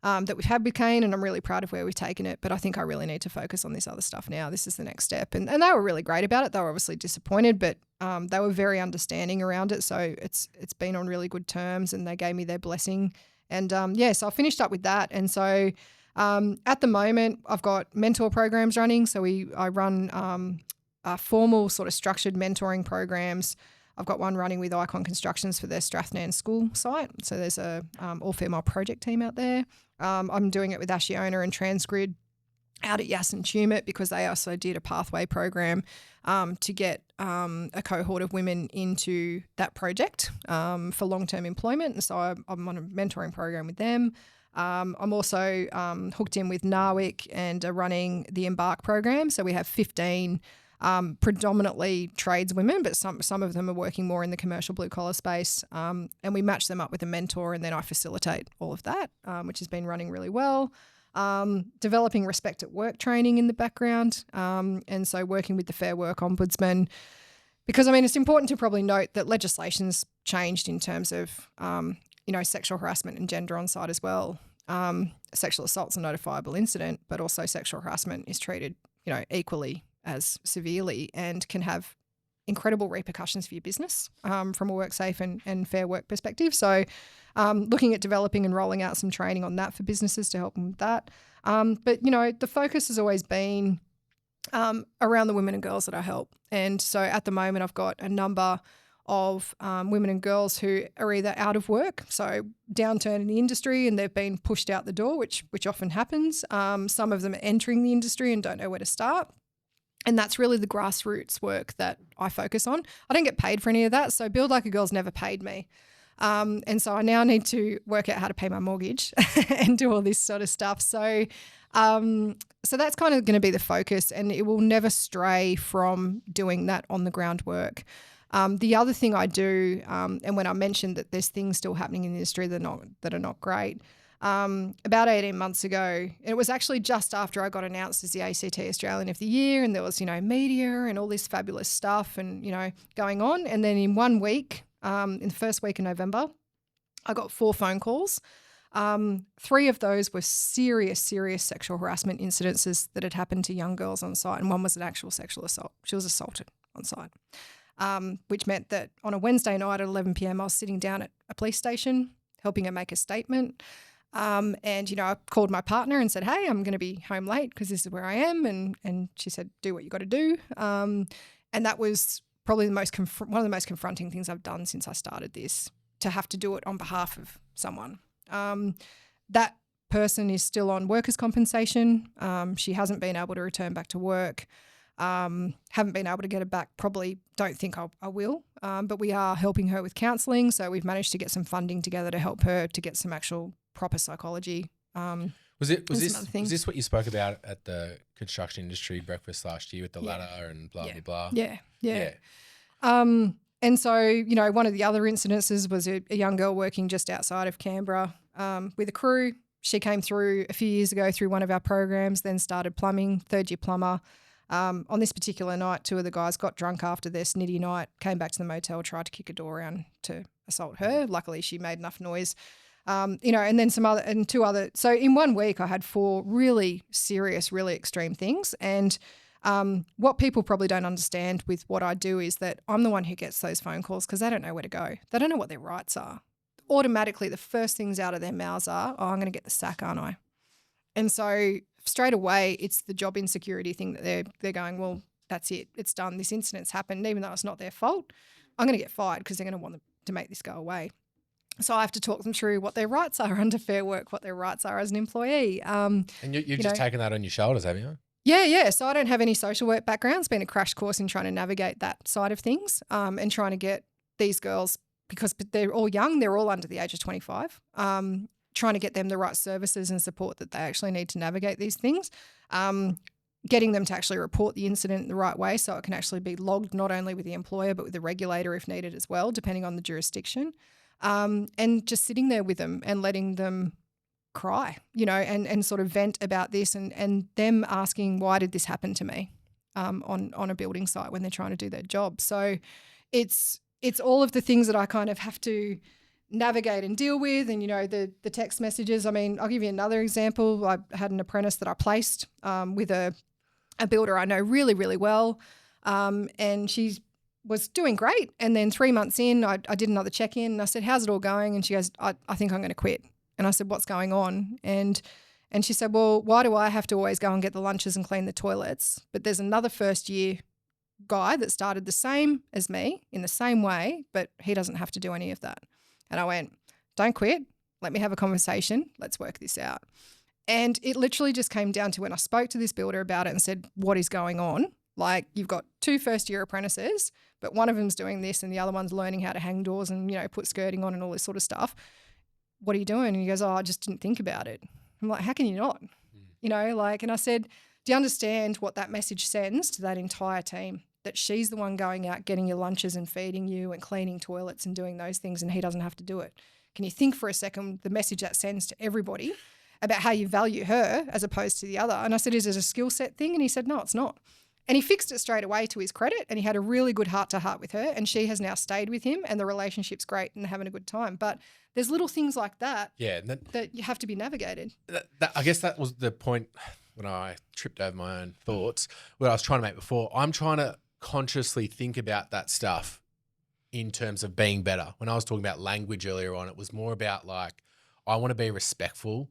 that we've had with Kane, and I'm really proud of where we've taken it. But I think I really need to focus on this other stuff now. This is the next step. And they were really great about it. They were obviously disappointed, but they were very understanding around it. So it's been on really good terms, and they gave me their blessing. And so I finished up with that. And so at the moment, I've got mentor programs running. So I run formal sort of structured mentoring programs. I've got one running with Icon Constructions for their Strathnan school site. So there's a all-female project team out there. I'm doing it with Ashiona and Transgrid out at Yass and Tumut, because they also did a pathway program to get a cohort of women into that project for long-term employment. And so I'm on a mentoring program with them. I'm also hooked in with NAWIC and are running the Embark program. So we have 15 predominantly tradeswomen, but some of them are working more in the commercial blue-collar space. And we match them up with a mentor, and then I facilitate all of that, which has been running really well. Developing respect at work training in the background, and so working with the Fair Work Ombudsman, because it's important to probably note that legislation's changed in terms of sexual harassment and gender on site as well. Sexual assault's a notifiable incident, but also sexual harassment is treated equally as severely and can have incredible repercussions for your business from a work safe and fair work perspective. So looking at developing and rolling out some training on that for businesses to help them with that. But the focus has always been around the women and girls that I help. And so at the moment, I've got a number of women and girls who are either out of work, so downturn in the industry, and they've been pushed out the door, which often happens. Some of them are entering the industry and don't know where to start. And that's really the grassroots work that I focus on. I don't get paid for any of that. So Build Like a Girl's never paid me. And so I now need to work out how to pay my mortgage and do all this sort of stuff. So that's kind of going to be the focus, and it will never stray from doing that on the ground work. The other thing I do, and when I mentioned that there's things still happening in the industry that are not great, about 18 months ago, it was actually just after I got announced as the ACT Australian of the Year, and there was, media and all this fabulous stuff and, going on. And then in 1 week, in the first week of November, I got 4 phone calls. 3 of those were serious sexual harassment incidences that had happened to young girls on site, and one was an actual sexual assault. She was assaulted on site, which meant that on a Wednesday night at 11 p.m, I was sitting down at a police station helping her make a statement. And, I called my partner and said, hey, I'm going to be home late because this is where I am. And she said, do what you got to do. And that was probably one of the most confronting things I've done since I started this, to have to do it on behalf of someone. That person is still on workers' compensation. She hasn't been able to return back to work. Haven't been able to get her back. Probably don't think I will. But we are helping her with counselling. So we've managed to get some funding together to help her to get some actual proper psychology. Was this what you spoke about at the construction industry breakfast last year with the ladder and blah, blah, blah? Yeah. And so, one of the other incidences was a young girl working just outside of Canberra with a crew. She came through a few years ago through one of our programs, then started plumbing, third-year plumber. On this particular night, 2 of the guys got drunk after their snitty night, came back to the motel, tried to kick a door around to assault her. Luckily, she made enough noise And then two other. So in 1 week, I had 4 really serious, really extreme things. And what people probably don't understand with what I do is that I'm the one who gets those phone calls because they don't know where to go. They don't know what their rights are. Automatically, the first things out of their mouths are, "Oh, I'm going to get the sack, aren't I?" And so straight away, it's the job insecurity thing that they're going, well, that's it. It's done. This incident's happened. Even though it's not their fault, I'm going to get fired because they're going to want to make this go away. So I have to talk them through what their rights are under Fair Work, what their rights are as an employee. And you've just taken that on your shoulders, haven't you? Yeah. So I don't have any social work background. It's been a crash course in trying to navigate that side of things and trying to get these girls, because they're all young, they're all under the age of 25, trying to get them the right services and support that they actually need to navigate these things, getting them to actually report the incident the right way so it can actually be logged not only with the employer but with the regulator if needed as well, depending on the jurisdiction, and just sitting there with them and letting them cry, and sort of vent about this and them asking, why did this happen to me on a building site when they're trying to do their job. So it's all of the things that I kind of have to navigate and deal with, and the text messages. I mean, I'll give you another example. I had an apprentice that I placed with a builder I know really, really well, and she was doing great. And then 3 months in, I did another check-in and I said, how's it all going? And she goes, I think I'm going to quit. And I said, what's going on? And she said, well, why do I have to always go and get the lunches and clean the toilets? But there's another first year guy that started the same as me in the same way, but he doesn't have to do any of that. And I went, don't quit. Let me have a conversation. Let's work this out. And it literally just came down to when I spoke to this builder about it and said, what is going on? Like, you've got 2 first-year apprentices, but one of them's doing this and the other one's learning how to hang doors and, put skirting on and all this sort of stuff. What are you doing? And he goes, oh, I just didn't think about it. I'm like, how can you not? And I said, do you understand what that message sends to that entire team? That she's the one going out getting your lunches and feeding you and cleaning toilets and doing those things, and he doesn't have to do it. Can you think for a second the message that sends to everybody about how you value her as opposed to the other? And I said, is it a skill set thing? And he said, no, it's not. And he fixed it straight away to his credit, and he had a really good heart-to-heart with her, and she has now stayed with him, and the relationship's great and they're having a good time. But there's little things like that that you have to be navigated. I guess that was the point when I tripped over my own thoughts, what I was trying to make before. I'm trying to consciously think about that stuff in terms of being better. When I was talking about language earlier on, it was more about like, I want to be respectful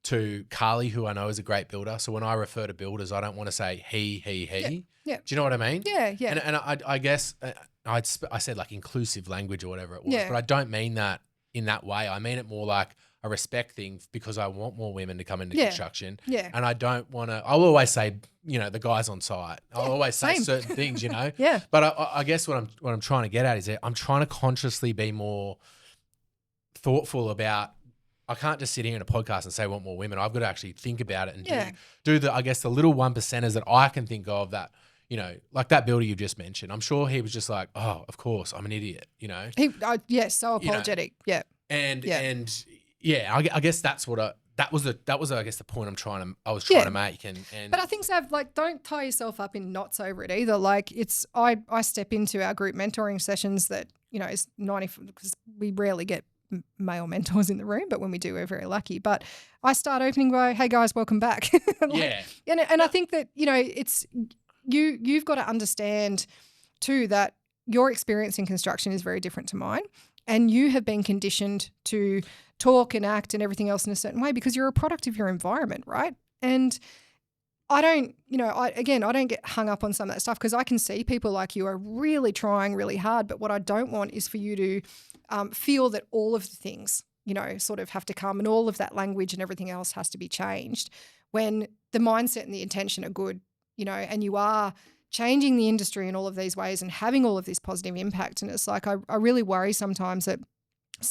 to Carly, who I know is a great builder. So when I refer to builders, I don't want to say he. Yeah. Do you know what I mean? Yeah. And I guess I said like inclusive language or whatever it was, but I don't mean that in that way. I mean it more like a respect thing, because I want more women to come into construction. Yeah. And I don't want to, I'll always say, the guys on site. I'll always say certain things, Yeah. But I guess what I'm trying to get at is that I'm trying to consciously be more thoughtful about, I can't just sit here in a podcast and say I want more women. I've got to actually think about it and do the, I guess, the little 1%ers that I can think of that, like that builder you just mentioned. I'm sure he was just like, oh, of course, I'm an idiot, So apologetic. And I guess that's what that was I guess the point I was trying to make. And but I think, Sav, like, don't tie yourself up in knots over it either. Like, it's I step into our group mentoring sessions that is 90, because we rarely get male mentors in the room, but when we do, we're very lucky. But I start opening by, hey guys, welcome back. And I think that it's you've got to understand too that your experience in construction is very different to mine, and you have been conditioned to talk and act and everything else in a certain way because you're a product of your environment, right? And I don't, I don't get hung up on some of that stuff, because I can see people like you are really trying really hard. But what I don't want is for you to feel that all of the things, sort of have to come, and all of that language and everything else has to be changed, when the mindset and the intention are good, and you are changing the industry in all of these ways and having all of this positive impact. And it's like, I really worry sometimes that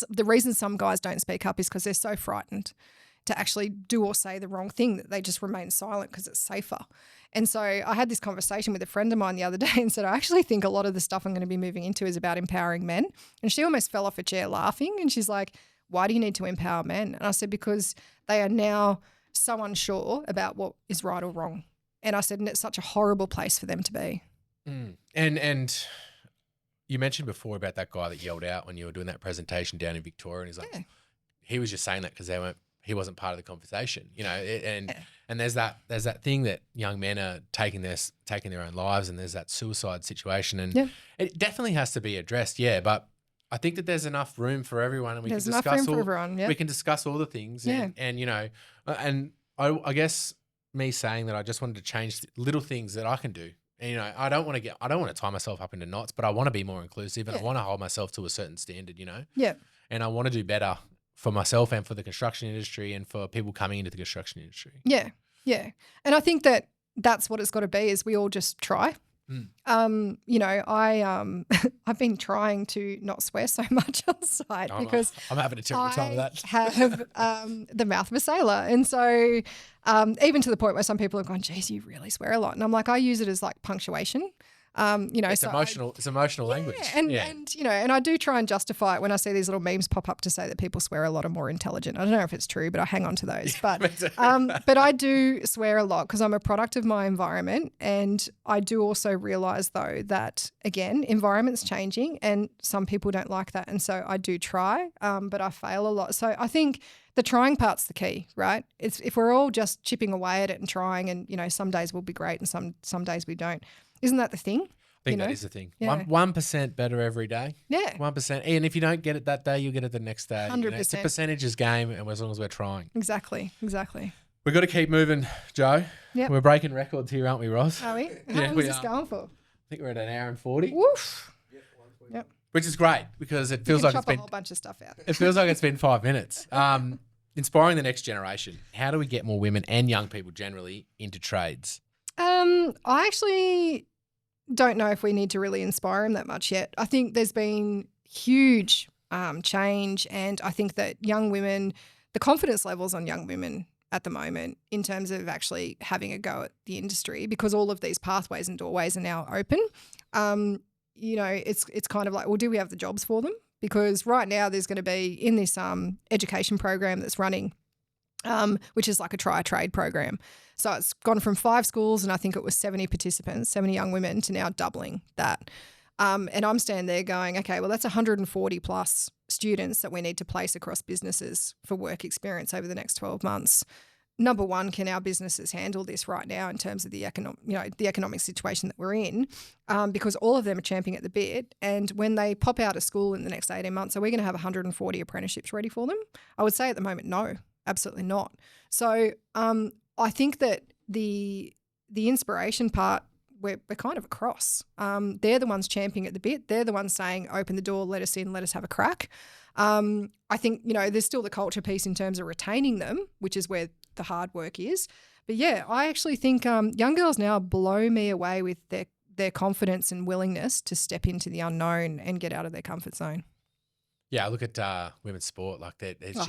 the reason some guys don't speak up is because they're so frightened to actually do or say the wrong thing that they just remain silent because it's safer. And so I had this conversation with a friend of mine the other day and said, I actually think a lot of the stuff I'm going to be moving into is about empowering men. And she almost fell off a chair laughing. And she's like, why do you need to empower men? And I said, because they are now so unsure about what is right or wrong. And I said, and it's such a horrible place for them to be. And you mentioned before about that guy that yelled out when you were doing that presentation down in Victoria, and he's like, he was just saying that because he wasn't part of the conversation, and there's that thing that young men are taking their own lives, and there's that suicide situation, and it definitely has to be addressed. Yeah, but I think that there's enough room for everyone, and we can discuss all the things, and I guess me saying that I just wanted to change little things that I can do. And, I don't want to tie myself up into knots, but I want to be more inclusive, and I want to hold myself to a certain standard, Yeah. and I want to do better for myself and for the construction industry and for people coming into the construction industry. Yeah. Yeah. And I think that that's what it's got to be, is we all just try. I've been trying to not swear so much on site because I'm having a terrible time with that. have the mouth of a sailor. And so even to the point where some people have gone, geez, you really swear a lot. And I'm like, I use it as like punctuation. It's emotional language. And I do try and justify it when I see these little memes pop up to say that people swear a lot are more intelligent. I don't know if it's true, but I hang on to those. But I do swear a lot because I'm a product of my environment, and I do also realise though that again, environment's changing, and some people don't like that, and so I do try, but I fail a lot. So I think the trying part's the key, right? It's if we're all just chipping away at it and trying, and some days will be great and some days we don't. Isn't that the thing? I think that is the thing. Yeah. 1% better every day. Yeah. 1%. And if you don't get it that day, you'll get it the next day. 100%. It's a percentages game, and as long as we're trying. Exactly. We've got to keep moving, Joe. Yep. We're breaking records here, aren't we, Ross? Are we? How long is this going for? I think we're at an hour and 40. Woof. Yep. Which is great because it feels like it's been a whole bunch of stuff out. It feels like it's been 5 minutes. Inspiring the next generation. How do we get more women and young people generally into trades? I actually don't know if we need to really inspire them that much yet. I think there's been huge change, and I think that young women, the confidence levels on young women at the moment in terms of actually having a go at the industry, because all of these pathways and doorways are now open. It's kind of like, well, do we have the jobs for them? Because right now there's going to be in this education program that's running, which is like a try a trade program. So it's gone from 5 schools, and I think it was 70 participants, 70 young women, to now doubling that. And I'm standing there going, okay, well, that's 140 plus students that we need to place across businesses for work experience over the next 12 months. Number one, can our businesses handle this right now in terms of the economic situation that we're in? Because all of them are champing at the bit. And when they pop out of school in the next 18 months, are we going to have 140 apprenticeships ready for them? I would say at the moment, no, absolutely not. So I think that the inspiration part, we're kind of across. They're the ones champing at the bit. They're the ones saying, open the door, let us in, let us have a crack. I think, there's still the culture piece in terms of retaining them, which is where the hard work is. But yeah, I actually think young girls now blow me away with their confidence and willingness to step into the unknown and get out of their comfort zone. Yeah, look at women's sport. Like that, it's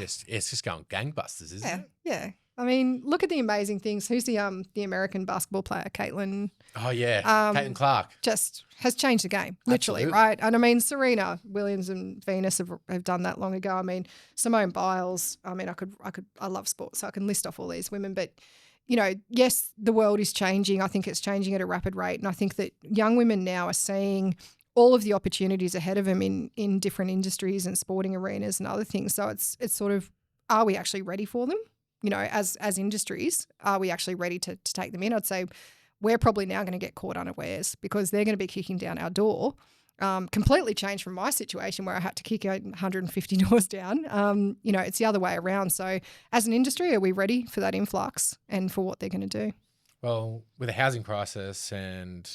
just going gangbusters, isn't it? Yeah. I mean, look at the amazing things. Who's the American basketball player, Caitlin? Oh yeah, Caitlin Clark. Just has changed the game, literally, Absolutely. right? And I mean, Serena Williams and Venus have done that long ago. I mean, Simone Biles. I mean, I love sports, so I can list off all these women. But yes, the world is changing. I think it's changing at a rapid rate, and I think that young women now are seeing all of the opportunities ahead of them in different industries and sporting arenas and other things. So it's sort of, are we actually ready for them? As industries, are we actually ready to take them in? I'd say we're probably now going to get caught unawares because they're going to be kicking down our door. Completely changed from my situation where I had to kick 150 doors down. It's the other way around. So as an industry, are we ready for that influx and for what they're going to do? Well, with a housing crisis and,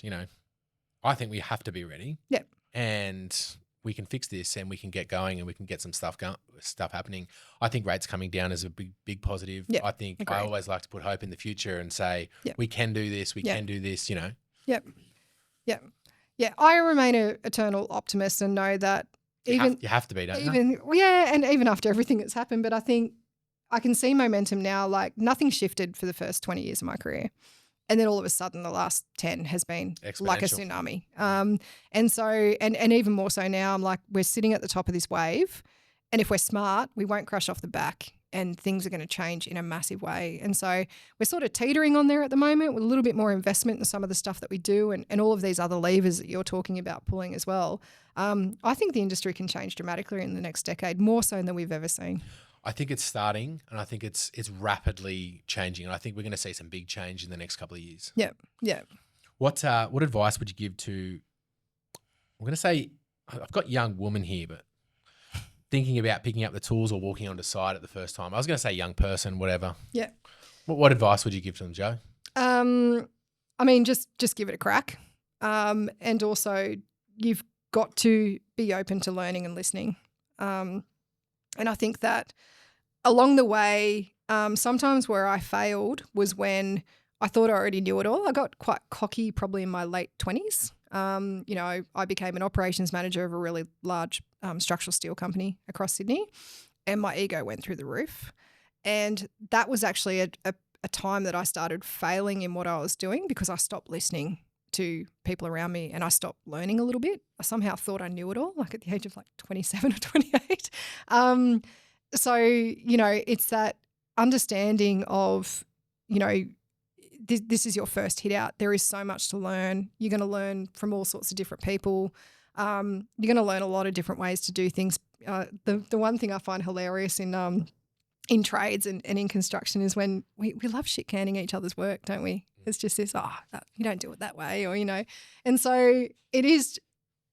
I think we have to be ready. Yeah. And we can fix this and we can get going and we can get some stuff happening. I think rates coming down is a big positive. Yep. I think Agreed. I always like to put hope in the future and say, Yep. we can do this, we Yep. can do this, Yep. Yep. Yeah. I remain an eternal optimist and know that you have to be, don't you? And even after everything that's happened, but I think I can see momentum now. Like nothing shifted for the first 20 years of my career. And then all of a sudden the last 10 has been like a tsunami. And so, and even more so now, I'm like, we're sitting at the top of this wave. And if we're smart, we won't crash off the back and things are going to change in a massive way. And so we're sort of teetering on there at the moment with a little bit more investment in some of the stuff that we do and all of these other levers that you're talking about pulling as well. I think the industry can change dramatically in the next decade, more so than we've ever seen. I think it's starting, and I think it's rapidly changing, and I think we're going to see some big change in the next couple of years. Yeah, yeah. What advice would you give to? I'm going to say I've got young woman here, but thinking about picking up the tools or walking onto site at the first time. I was going to say young person, whatever. Yeah. What advice would you give to them, Joe? I mean, just give it a crack, and also you've got to be open to learning and listening, and I think that along the way, sometimes where I failed was when I thought I already knew it all. I got quite cocky probably in my late 20s. I became an operations manager of a really large structural steel company across Sydney, and my ego went through the roof. And that was actually a time that I started failing in what I was doing because I stopped listening to people around me and I stopped learning a little bit. I somehow thought I knew it all, like at the age of like 27 or 28. So, it's that understanding of, this is your first hit out. There is so much to learn. You're going to learn from all sorts of different people. You're going to learn a lot of different ways to do things. The one thing I find hilarious in trades and in construction is when we love shit canning each other's work, don't we? It's just this, you don't do it that way, or, And so it is,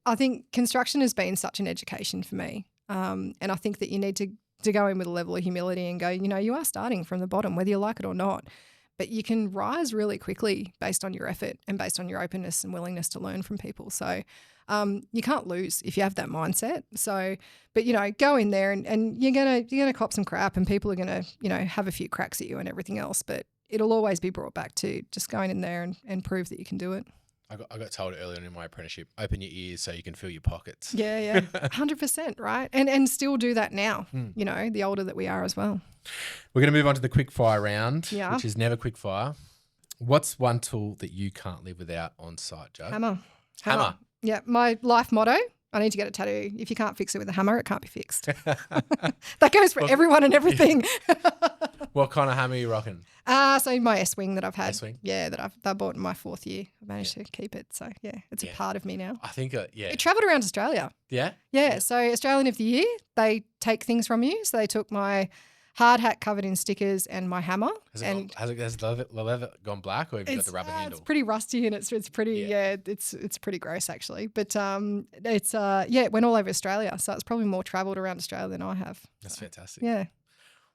I think construction has been such an education for me. And I think that you need to go in with a level of humility and go, you are starting from the bottom, whether you like it or not. But you can rise really quickly based on your effort and based on your openness and willingness to learn from people. So you can't lose if you have that mindset. So, but go in there and you're gonna cop some crap, and people are gonna have a few cracks at you and everything else. But it'll always be brought back to just going in there and prove that you can do it. I got told earlier in my apprenticeship, open your ears so you can fill your pockets. Yeah, 100%, right? And still do that now. The older that we are as well. We're going to move on to the quick fire round, Yeah. which is never quick fire. What's one tool that you can't live without on site, Joe? Hammer. Yeah, my life motto, I need to get a tattoo. If you can't fix it with a hammer, it can't be fixed. That goes for everyone and everything. What kind of hammer are you rocking? So my S-wing that I've had. S-wing? Yeah, that I bought in my 4th year. I managed to keep it. So, yeah, it's a part of me now. I think, It travelled around Australia. Yeah? Yeah, so Australian of the Year, they take things from you. So they took my hard hat covered in stickers and my hammer. Has the leather gone black, or have you got the rubber handle? It's pretty rusty and it's pretty, it's pretty gross actually. But it went all over Australia. So it's probably more travelled around Australia than I have. That's fantastic. Yeah.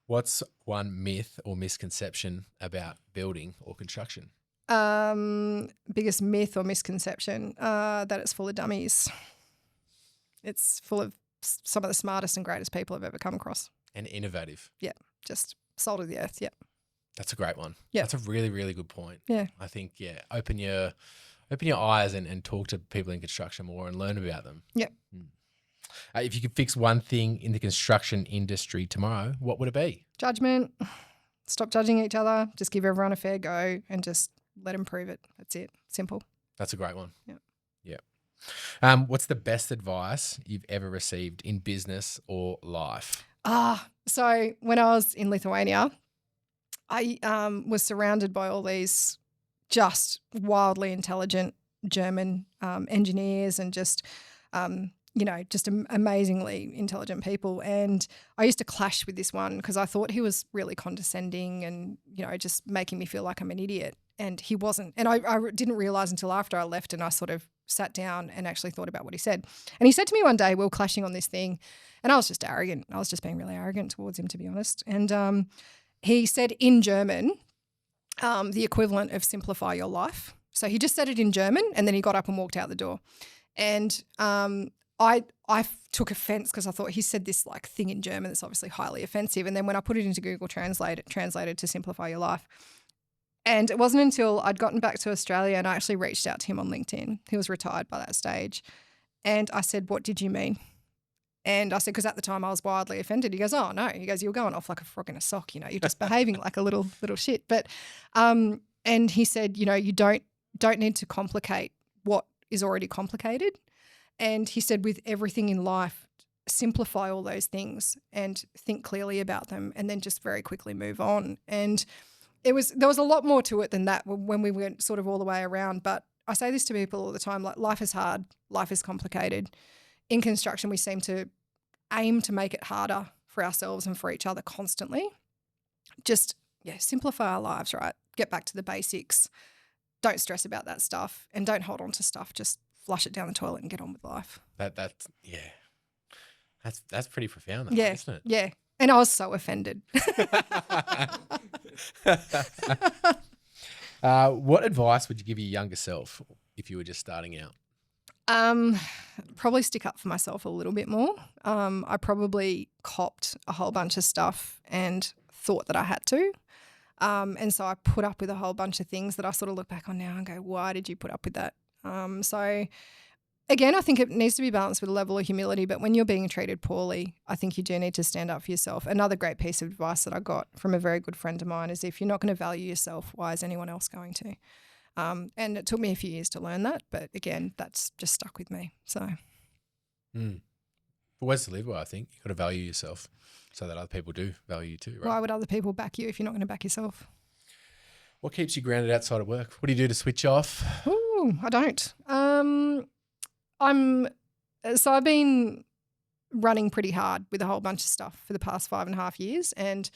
What's one myth or misconception about building or construction? Biggest myth or misconception, that it's full of dummies. It's full of some of the smartest and greatest people I've ever come across. And innovative. Yeah, just salt of the earth, yeah. That's a great one. Yeah. That's a really, really good point. Yeah. I think, open your eyes and talk to people in construction more and learn about them. Yeah. If you could fix one thing in the construction industry tomorrow, what would it be? Judgment. Stop judging each other. Just give everyone a fair go and just let them prove it. That's it. Simple. That's a great one. Yeah. Yeah. What's the best advice you've ever received in business or life? So when I was in Lithuania, I was surrounded by all these just wildly intelligent German engineers and just amazingly intelligent people. And I used to clash with this one because I thought he was really condescending and, just making me feel like I'm an idiot. And he wasn't. And I didn't realise until after I left and I sort of sat down and actually thought about what he said. And he said to me one day, we were clashing on this thing, and I was just arrogant. I was just being really arrogant towards him, to be honest. And he said in German the equivalent of simplify your life. So he just said it in German and then he got up and walked out the door. And I took offence because I thought he said this like thing in German that's obviously highly offensive. And then when I put it into Google Translate, it translated to simplify your life. And it wasn't until I'd gotten back to Australia and I actually reached out to him on LinkedIn. He was retired by that stage. And I said, what did you mean? And I said, because at the time I was wildly offended. He goes, oh, no. He goes, you're going off like a frog in a sock. You're just behaving like a little shit. But and he said, you don't need to complicate what is already complicated. And he said, with everything in life, simplify all those things and think clearly about them and then just very quickly move on. And there was a lot more to it than that when we went sort of all the way around. But I say this to people all the time, like life is hard, life is complicated. In construction, we seem to aim to make it harder for for ourselves and for each other constantly. Just, simplify our lives, right? Get back to the basics. Don't stress about that stuff and don't hold on to stuff. Just flush it down the toilet and get on with life. That's pretty profound, though, Yeah, isn't it? yeah. And I was so offended. What advice would you give your younger self if you were just starting out? Probably stick up for myself a little bit more. I probably copped a whole bunch of stuff and thought that I had to. And so I put up with a whole bunch of things that I sort of look back on now and go, why did you put up with that? So again, I think it needs to be balanced with a level of humility, but when you're being treated poorly, I think you do need to stand up for yourself. Another great piece of advice that I got from a very good friend of mine is if you're not going to value yourself, why is anyone else going to? And it took me a few years to learn that, but again, that's just stuck with me. So, Ways to live well, I think. You've got to value yourself so that other people do value you too, right? why would other people back you if you're not going to back yourself? What keeps you grounded outside of work? What do you do to switch off? Ooh, I don't. I've been running pretty hard with a whole bunch of stuff for the past 5.5 years, and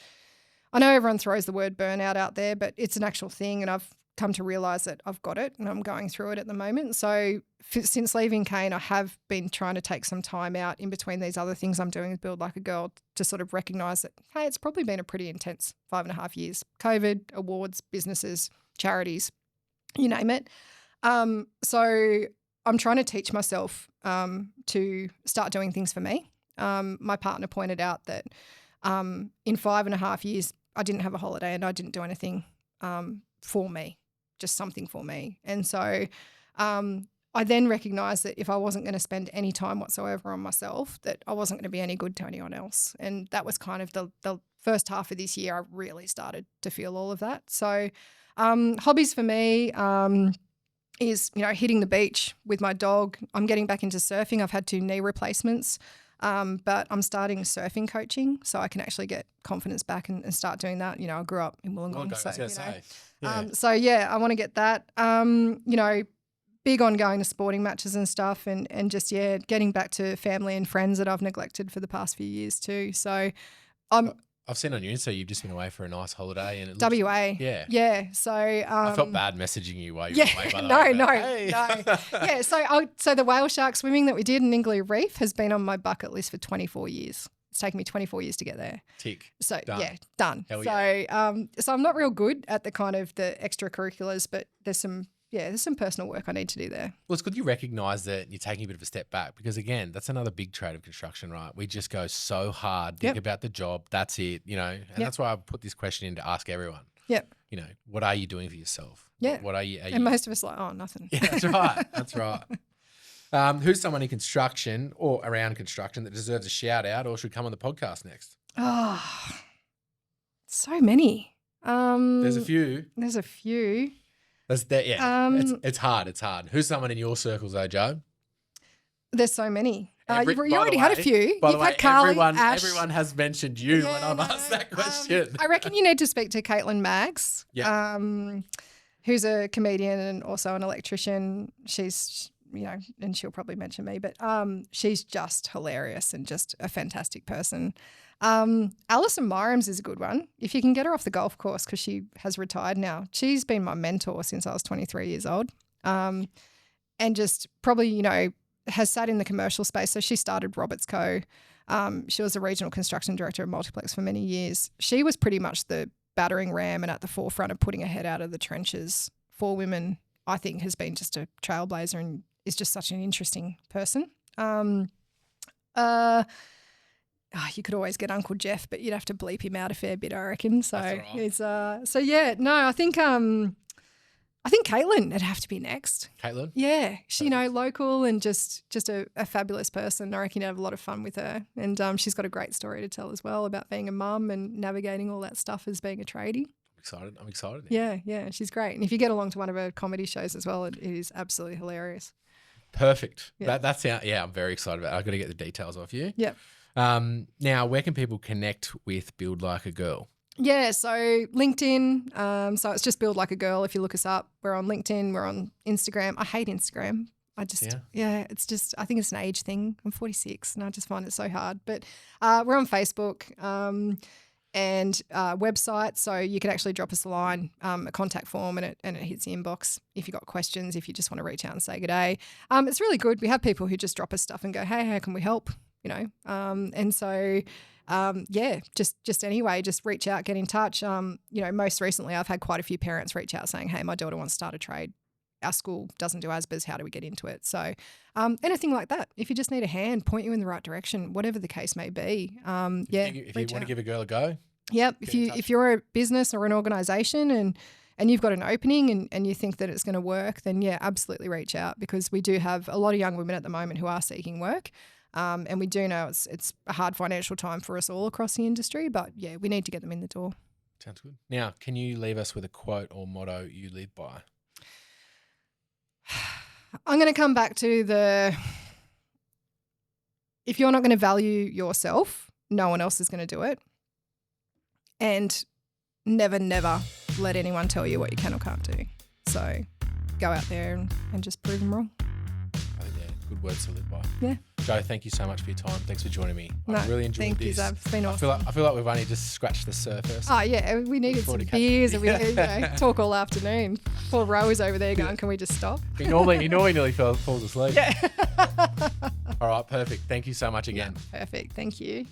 I know everyone throws the word burnout out there, but it's an actual thing, and I've come to realise that I've got it and I'm going through it at the moment. So since leaving Kane, I have been trying to take some time out in between these other things I'm doing with Build Like a Girl to sort of recognise that, hey, it's probably been a pretty intense 5.5 years. COVID, awards, businesses, charities, you name it. So I'm trying to teach myself to start doing things for me. My partner pointed out that in 5.5 years, I didn't have a holiday and I didn't do anything for me, just something for me. And so I then recognised that if I wasn't going to spend any time whatsoever on myself, that I wasn't going to be any good to anyone else. And that was kind of the first half of this year I really started to feel all of that. So hobbies for me is, hitting the beach with my dog. I'm getting back into surfing. I've had 2 knee replacements, but I'm starting surfing coaching so I can actually get confidence back and start doing that. I grew up in Wollongong. So I want to get that. Big on going to sporting matches and stuff and just, getting back to family and friends that I've neglected for the past few years too. So I've seen on your Insta you've just been away for a nice holiday and it looks, WA. Yeah. So I felt bad messaging you while you were away, by the way. No. Hey. Yeah, so the whale shark swimming that we did in Ingley Reef has been on my bucket list for 24 years. It's taken me 24 years to get there. Tick. So done. Done. Hell so I'm not real good at the kind of the extracurriculars, but there's some personal work I need to do there. Well, it's good you recognise that you're taking a bit of a step back because, again, that's another big trait of construction, right? We just go so hard, think about the job, that's it, and that's why I put this question in to ask everyone. Yep. What are you doing for yourself? Yeah. What are you? And most of us are like, oh, nothing. Yeah, that's right. That's right. Who's someone in construction or around construction that deserves a shout out or should come on the podcast next? Oh, so many. There's a few. It's hard. It's hard. Who's someone in your circles, though, Joe? There's so many. You already had a few. By You've the way, had Carly, Ash. everyone has mentioned you when I've asked that question. I reckon you need to speak to Caitlin Maggs, who's a comedian and also an electrician. She's, and she'll probably mention me, but she's just hilarious and just a fantastic person. Alison Myrams is a good one. If you can get her off the golf course because she has retired now. She's been my mentor since I was 23 years old and just probably, has sat in the commercial space. So she started Roberts Co. She was a regional construction director of Multiplex for many years. She was pretty much the battering ram and at the forefront of putting her head out of the trenches for women, I think has been just a trailblazer and is just such an interesting person. You could always get Uncle Jeff, but you'd have to bleep him out a fair bit, I reckon. So it's I think Caitlin would have to be next. Caitlin? Yeah. She, local and just a fabulous person. I reckon you'd have a lot of fun with her. And she's got a great story to tell as well about being a mum and navigating all that stuff as being a tradie. I'm excited. Yeah. She's great. And if you get along to one of her comedy shows as well, it is absolutely hilarious. Perfect. Yeah. I'm very excited about it. I've got to get the details off you. Yep. Now, where can people connect with Build Like a Girl? Yeah, so LinkedIn. So it's just Build Like a Girl. If you look us up, we're on LinkedIn, we're on Instagram. I hate Instagram. It's just, I think it's an age thing. I'm 46 and I just find it so hard. But we're on Facebook and website, so you can actually drop us a line, a contact form, and it hits the inbox if you've got questions, if you just want to reach out and say good day. It's really good. We have people who just drop us stuff and go, hey, how can we help? And so just anyway, just reach out, get in touch. Most recently I've had quite a few parents reach out saying, hey, my daughter wants to start a trade. Our school doesn't do ASBAs. How do we get into it? So anything like that. If you just need a hand, point you in the right direction, whatever the case may be. If you want to give a girl a go. Yep. If you're a business or an organisation and you've got an opening and you think that it's going to work, then absolutely reach out, because we do have a lot of young women at the moment who are seeking work. And we do know it's a hard financial time for us all across the industry, but we need to get them in the door. Sounds good. Now, can you leave us with a quote or motto you live by? I'm going to come back to if you're not going to value yourself, no one else is going to do it. And never, never let anyone tell you what you can or can't do. So go out there and just prove them wrong. Oh, yeah. Good words to live by. Yeah. Jo, thank you so much for your time. Thanks for joining me. I really enjoyed thank this. You, Zab. It's been awesome. I feel like we've only just scratched the surface. Oh, yeah. We needed some beers and we talk all afternoon. Poor Rose over there going, can we just stop? He normally nearly falls asleep. Yeah. All right, perfect. Thank you so much again. Perfect. Thank you.